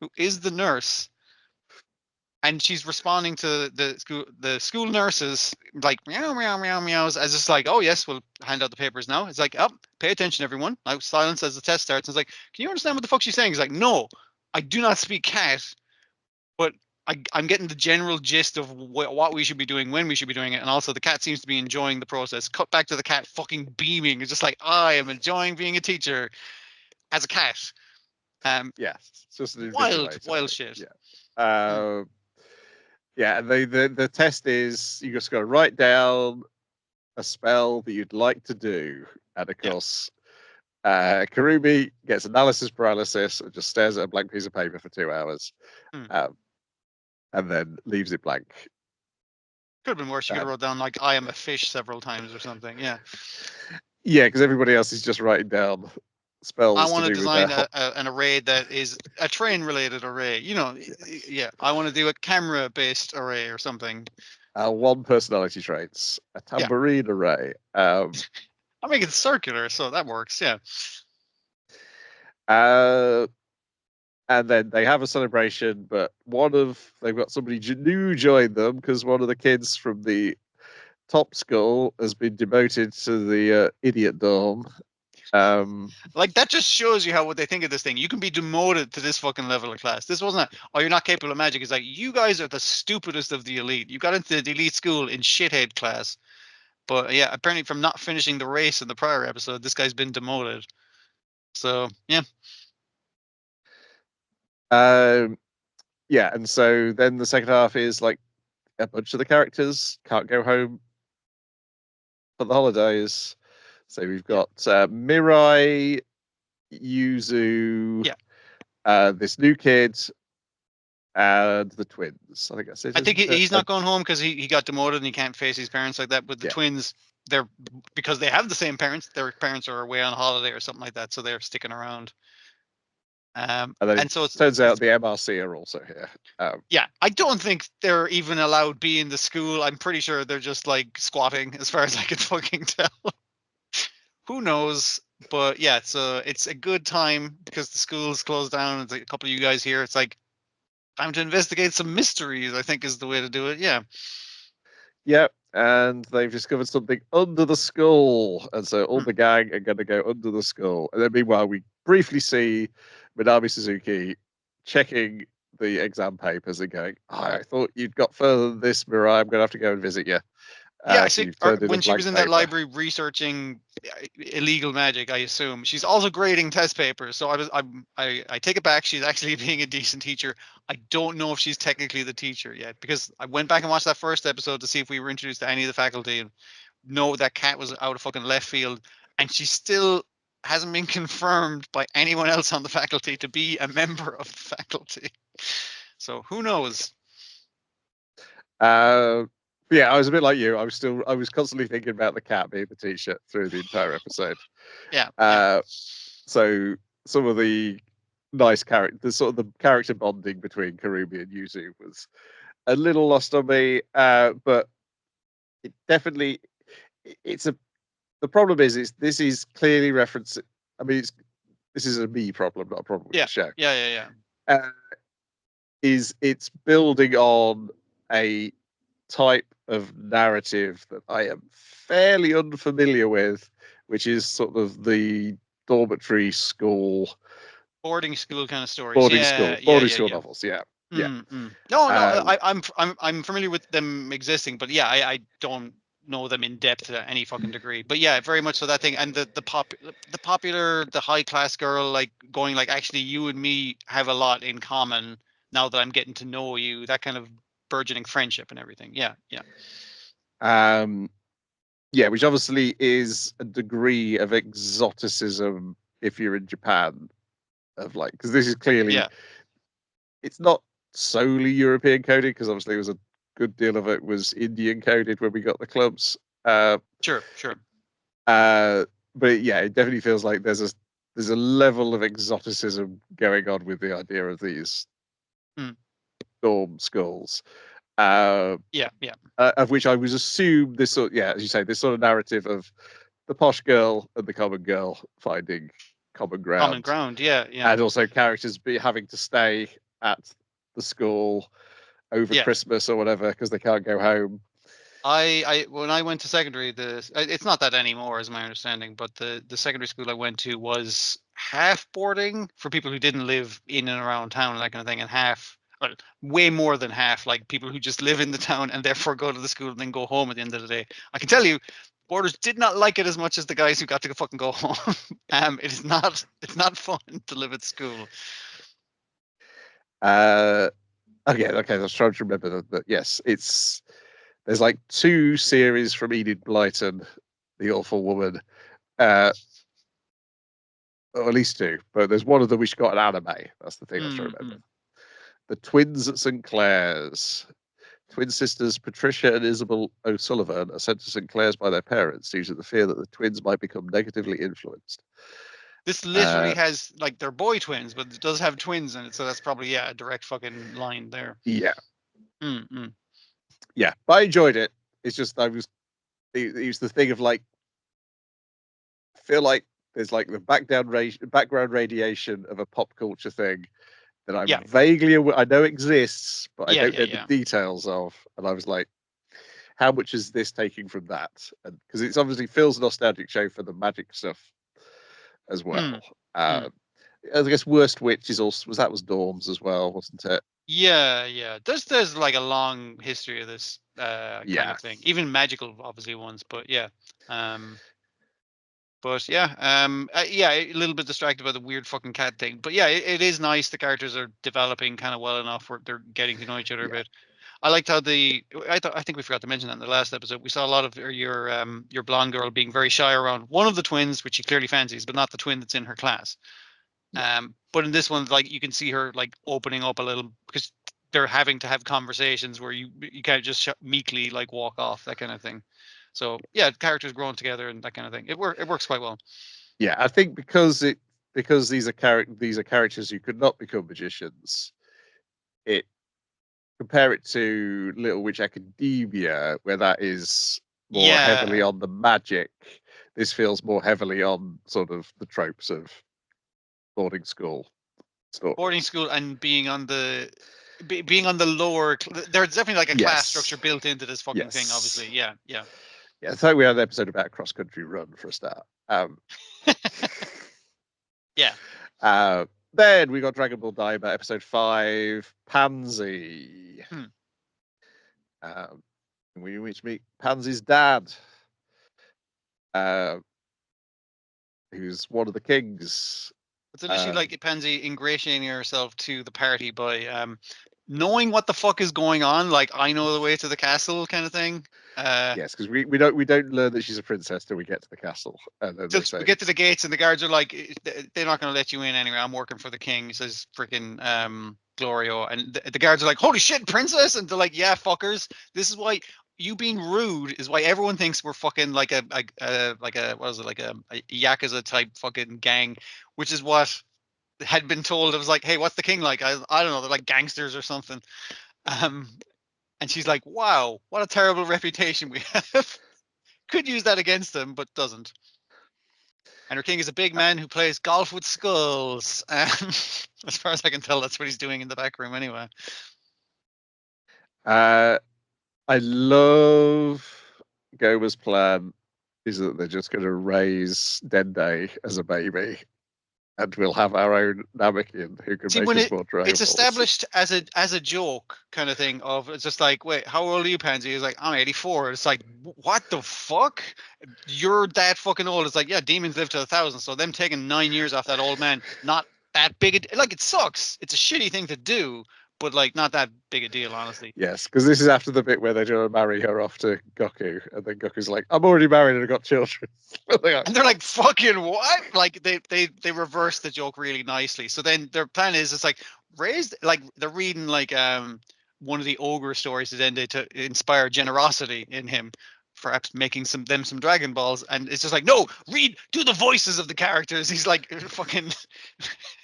who is the nurse, and she's responding to the school nurses like meow meow meow meows, as it's like, oh yes, we'll hand out the papers now. It's like, oh, pay attention everyone, now silence as the test starts. And it's like, can you understand what the fuck she's saying? He's like, no, I do not speak cat, but I'm getting the general gist of what we should be doing, when we should be doing it, and also the cat seems to be enjoying the process. Cut back to the cat fucking beaming. It's just like, I am enjoying being a teacher as a cat. Yes. It's just an Wild invigilator. shit. Yeah. Hmm. Yeah. The test is you just got to write down a spell that you'd like to do. And of Yeah. course, Karumi gets analysis paralysis and just stares at a blank piece of paper for 2 hours, Hmm. um, and then leaves it blank. Could have been worse. You could have Um, wrote down like "I am a fish" several times or something. Yeah. yeah, because everybody else is just writing down I spells to want to do with their design an array that is a train related array. Yeah. I want to do a camera based array or something. one personality traits, a Yeah. tambourine array. I'll make it circular, so that works. Yeah. Uh, and then they have a celebration, but they've got somebody new join them because one of the kids from the top school has been demoted to the idiot dorm. Like that just shows you how what they think of this thing. You can be demoted to this fucking level of class. This wasn't oh, you're not capable of magic. It's like, you guys are the stupidest of the elite. You got into the elite school in shithead class. But yeah, apparently from not finishing the race in the prior episode, this guy's been demoted. So yeah. Yeah, and so then the second half is like a bunch of the characters can't go home for the holidays. So we've got Mirai, Yuzu, this new kid, and the twins. I think that's it. I think isn't it? he's not going home because he got demoted and he can't face his parents like that. But the twins, they're because they have the same parents. Their parents are away on holiday or something like that, so they're sticking around. And then and so turns out the MRC are also here. Yeah, I don't think they're even allowed be in the school. I'm pretty sure they're just like squatting, as far as I can fucking tell. Who knows? But yeah, it's a good time because the school's closed down. It's like a couple of you guys here. It's like time to investigate some mysteries, I think is the way to do it. Yeah. Yep, and they've discovered something under the skull, and so all the gang are going to go under the skull. And then meanwhile, we briefly see Minami Suzuki checking the exam papers and going, I thought you'd got further than this, Mirai. I'm going to have to go and visit you. Yeah, I So see. you've turned in When a she was blank in that paper. library researching illegal magic, I assume she's also grading test papers. So I take it back. She's actually being a decent teacher. I don't know if she's technically the teacher yet because I went back and watched that first episode to see if we were introduced to any of the faculty. And no, that cat was out of fucking left field, and she still hasn't been confirmed by anyone else on the faculty to be a member of the faculty. So who knows? Yeah, I was a bit like you. I was constantly thinking about the cat being the teacher through the entire episode. Yeah. So some of the nice characters, sort of the character bonding between Karumi and Yuzu was a little lost on me. But it definitely, it's a. The problem is this is clearly referenced. I mean, this is a me problem, not a problem with the show. Yeah. It's building on a type of narrative that I am fairly unfamiliar with, which is sort of the dormitory school, boarding school kind of stories. boarding school novels. Yeah. No, I'm familiar with them existing, but yeah, I don't know them in depth to any fucking degree. But yeah, very much so that thing, and the popular, the high class girl, like going like, actually, you and me have a lot in common now that I'm getting to know you. That kind of burgeoning friendship and everything. Yeah. Yeah, which obviously is a degree of exoticism if you're in Japan, of like, because this is clearly, it's not solely European coded, because obviously there was a good deal of it was Indian coded when we got the clubs. Sure. But yeah, it definitely feels like there's a level of exoticism going on with the idea of these dorm schools. Of which I was assumed this sort, as you say, this sort of narrative of the posh girl and the common girl finding common ground. Yeah. And also characters having to stay at the school over Christmas or whatever because they can't go home. I when I went to secondary, it's not that anymore, is my understanding, but the secondary school I went to was half boarding for people who didn't live in and around town and that kind of thing, and half, well, way more than half, like people who just live in the town and therefore go to the school and then go home at the end of the day. I can tell you, boarders did not like it as much as the guys who got to fucking go home. It's not fun to live at school. Okay, I was trying to remember that. Yes, there's like 2 series from Enid Blyton, the awful woman, or at least 2, but there's one of them which got an anime. That's the thing I was trying to remember. The twins at St. Clair's. Twin sisters Patricia and Isabel O'Sullivan are sent to St. Clair's by their parents due to the fear that the twins might become negatively influenced. This literally has, like, they're boy twins, but it does have twins in it, so that's probably a direct fucking line there. Yeah. Yeah, but I enjoyed it. It's just it was the thing of like, feel like there's like the background radiation of a pop culture thing that I'm vaguely aware, I know exists, but I don't know the details of. And I was like, how much is this taking from that? And because it's obviously Phil's nostalgic show for the magic stuff as well. I guess Worst Witch was dorms as well, wasn't it? Yeah. There's like a long history of this kind of thing. Even magical, obviously, ones, but yeah. But yeah, a little bit distracted by the weird fucking cat thing. But yeah, it is nice. The characters are developing kind of well enough where they're getting to know each other a Yeah. bit. I liked how I think we forgot to mention that in the last episode. We saw a lot of your blonde girl being very shy around one of the twins, which she clearly fancies, but not the twin that's in her class. But in this one, like you can see her like opening up a little because they're having to have conversations where you can't just meekly like walk off, that kind of thing. So yeah, characters growing together and that kind of thing. It works quite well. Yeah, I think because these are characters who could not become magicians. It compare it to Little Witch Academia, where that is more heavily Yeah, on the magic. This feels more heavily on sort of the tropes of boarding school boarding stories. school and being on the being on the lower. There's definitely like a class structure Yes, built into this fucking thing. Obviously, yes, yeah, yeah. yeah. I thought we had an episode about cross country run for a start. Yeah. Then we got Dragon Ball Daima episode 5, Pansy. Hmm. We meet Pansy's dad, who's one of the kings. It's literally like Pansy ingratiating herself to the party by knowing what the fuck is going on. Like I know the way to the castle, kind of thing. Yes, because we don't learn that she's a princess till we get to the castle, and then they Just say we get to the gates and the guards are like, they're not going to let you in anyway. I'm working for the king," says freaking Glorio, and the guards are like, "Holy shit, princess!" And they're like, "Yeah, fuckers, this is why." You being rude is why everyone thinks we're fucking like a what is it, like a yakuza type fucking gang, which is what had been told. It was like, hey, what's the king like? I don't know, they're like gangsters or something. Um, and she's like, wow, what a terrible reputation we have. Could use that against them, but doesn't. And her king is a big man who plays golf with skulls. As far as I can tell, that's what he's doing in the back room anyway. I love Goma's plan is that they're just going to raise Dende as a baby, and we'll have our own Namekian who can See, make when us more Dragon it's Balls. established as a joke kind of thing of it's just like, wait, how old are you, Pansy? He's like, I'm 84. It's like, what the fuck? You're that fucking old. It's like, yeah, demons live to 1,000, so them taking 9 years off that old man, not that big. Like, it sucks. It's a shitty thing to do, but like, not that big a deal, honestly. Yes, because this is after the bit where they're going to marry her off to Goku, and then Goku's like, "I'm already married and I've got children." And they're like, fucking what? Like they reverse the joke really nicely. So then their plan is it's like raised like they're reading like one of the ogre stories to then to inspire generosity in him, perhaps making some Dragon Balls. And it's just like, no, do the voices of the characters. He's like fucking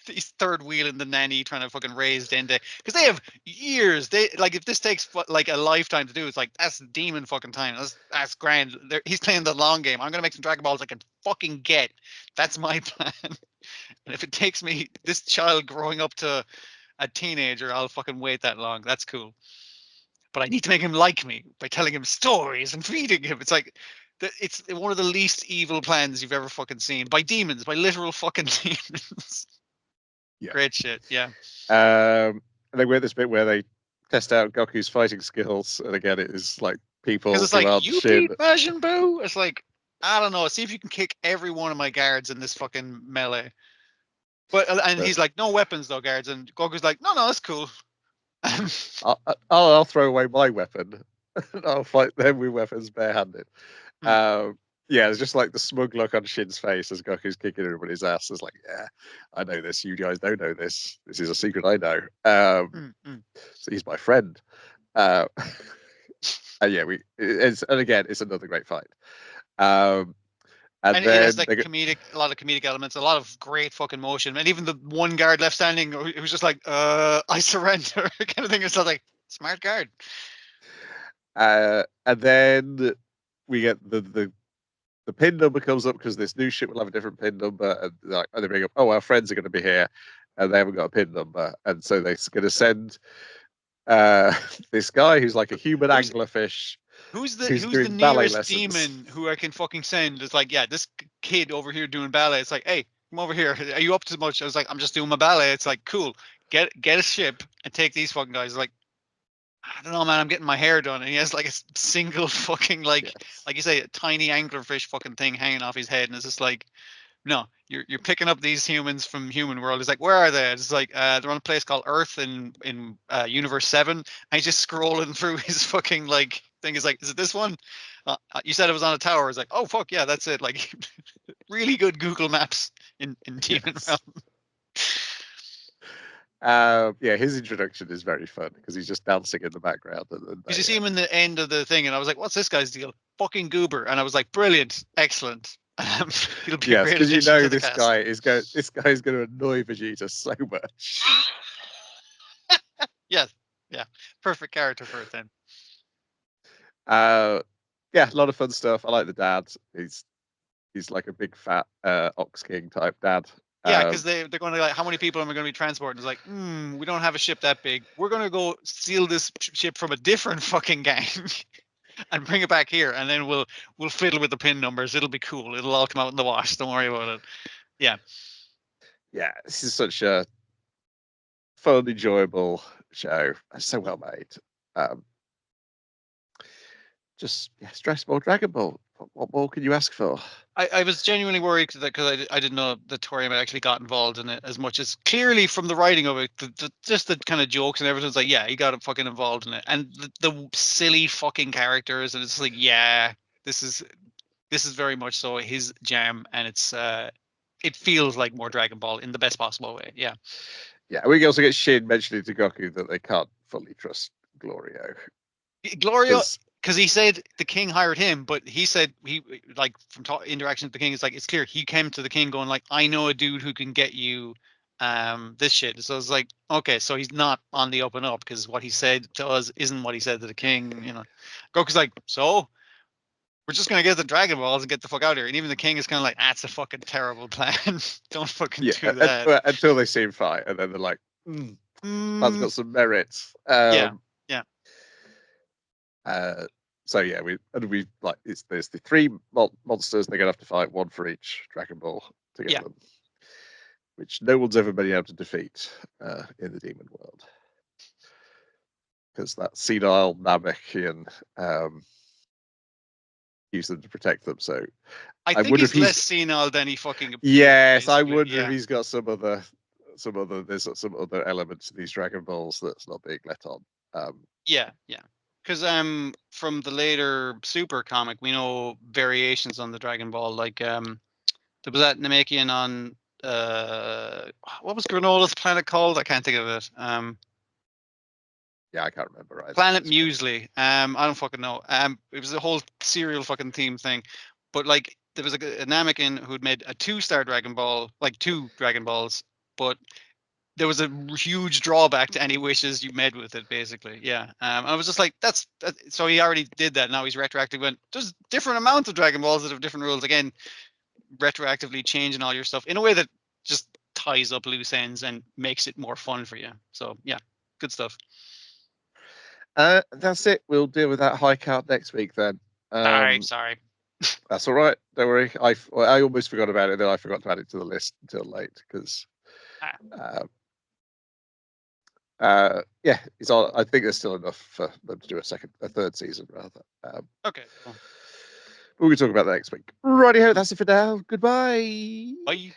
he's third wheeling the nanny trying to fucking raise Dende because they have years. They like if this takes like a lifetime to do, it's like that's demon fucking time. That's grand. He's playing the long game. I'm gonna make some Dragon Balls I can fucking get. That's my plan. And if it takes me this child growing up to a teenager, I'll fucking wait that long. That's cool. But I need to make him like me by telling him stories and feeding him. It's like it's one of the least evil plans you've ever fucking seen by demons, by literal fucking demons. Yeah. Great shit. Yeah. And then we had this bit where they test out Goku's fighting skills, and again, it is like people Because it's like, you Shin. beat Majin Buu? It's like, I don't know. See if you can kick every one of my guards in this fucking melee. And he's like, no weapons though, guards. And Goku's like, no, that's cool. I'll throw away my weapon. I'll fight them with weapons barehanded. Yeah, it's just like the smug look on Shin's face as Goku's kicking everybody's ass. It's like, yeah, I know this. You guys don't know this. This is a secret I know. So he's my friend. And yeah, and again, it's another great fight. And then it has like a lot of comedic elements, a lot of great fucking motion, and even the one guard left standing who's just like, I surrender kind of thing. It's like smart guard. And then we get the pin number comes up because this new ship will have a different pin number, and they bring up, oh, our friends are going to be here, and they haven't got a pin number, and so they're going to send this guy who's like a human anglerfish. Who's the nearest demon who I can fucking send? It's like, yeah, this kid over here doing ballet. It's like, hey, come over here. Are you up to much? I was like, I'm just doing my ballet. It's like, cool. Get a ship and take these fucking guys. Like, I don't know, man. I'm getting my hair done, and he has like a single fucking like you say, a tiny anglerfish fucking thing hanging off his head, and it's just like, no, you're picking up these humans from human world. He's like, where are they? It's like they're on a place called Earth in Universe 7. And he's just scrolling through his fucking like thing. He's like, is it this one? You said it was on a tower. It's like, oh fuck yeah, that's it. Like, really good Google Maps in Demon Realm. Yeah, his introduction is very fun because he's just dancing in the background. Because you see him in the end of the thing, and I was like, what's this guy's deal? Fucking goober. And I was like, brilliant, excellent. He'll be a great because you addition know to the this cast. guy is going. This guy is going to annoy Vegeta so much. Yes, yeah, perfect character for it then. Yeah, a lot of fun stuff. I like the dad. He's like a big fat Ox King type dad. Yeah, because they're going to like, how many people am I going to be transporting? It's like, we don't have a ship that big. We're going to go steal this ship from a different fucking gang and bring it back here, and then we'll fiddle with the pin numbers. It'll be cool. It'll all come out in the wash. Don't worry about it. Yeah. Yeah, this is such a fun, enjoyable show. It's so well made. Just stress ball, Dragon Ball. What more can you ask for? I was genuinely worried because I didn't know that Toriyama actually got involved in it as much as clearly from the writing of it, just the kind of jokes and everything. It's like, yeah, he got fucking involved in it, and the silly fucking characters, and it's like, yeah, this is very much so his jam, and it's it feels like more Dragon Ball in the best possible way. Yeah. Yeah, we also get Shin mentioning to Goku that they can't fully trust Glorio. Because he said the king hired him, but he said he like from interaction with the king, it's like it's clear he came to the king going like, I know a dude who can get you this shit. So it's like, okay, so he's not on the up and up because what he said to us isn't what he said to the king. You know, Goku's like, so we're just gonna get the Dragon Balls and get the fuck out of here. And even the king is kind of like, that's a fucking terrible plan. Don't fucking do that. Until they see him fight, and then they're like, that's got some merit. Yeah. So yeah, we like there's the three monsters. They're gonna have to fight one for each Dragon Ball to get them, which no one's ever been able to defeat in the demon world, because that senile Namekian used them to protect them. So I think he's less senile than he fucking. Yes, I wonder if he's got some other there's some other elements to these Dragon Balls that's not being let on. Yeah. Because from the later Super comic, we know variations on the Dragon Ball. Like there was that Namekian on what was Granola's planet called? I can't think of it. Yeah, I can't remember. Either. Planet Muesli. I don't fucking know. It was a whole serial fucking theme thing. But like there was a Namekian who'd made a 2-star Dragon Ball, like 2 Dragon Balls, but there was a huge drawback to any wishes you made with it, basically. Yeah. I was just like, so he already did that. Now he's retroactively went, there's different amounts of Dragon Balls that have different rules. Again, retroactively changing all your stuff in a way that just ties up loose ends and makes it more fun for you. So yeah, good stuff. That's it. We'll deal with that high card next week then. Sorry. That's all right. Don't worry. I almost forgot about it. Then I forgot to add it to the list until late because. Yeah, it's all. I think there's still enough for them to do a third season rather. Okay. Cool. We'll talk about that next week. Righty ho, that's it for now. Goodbye. Bye.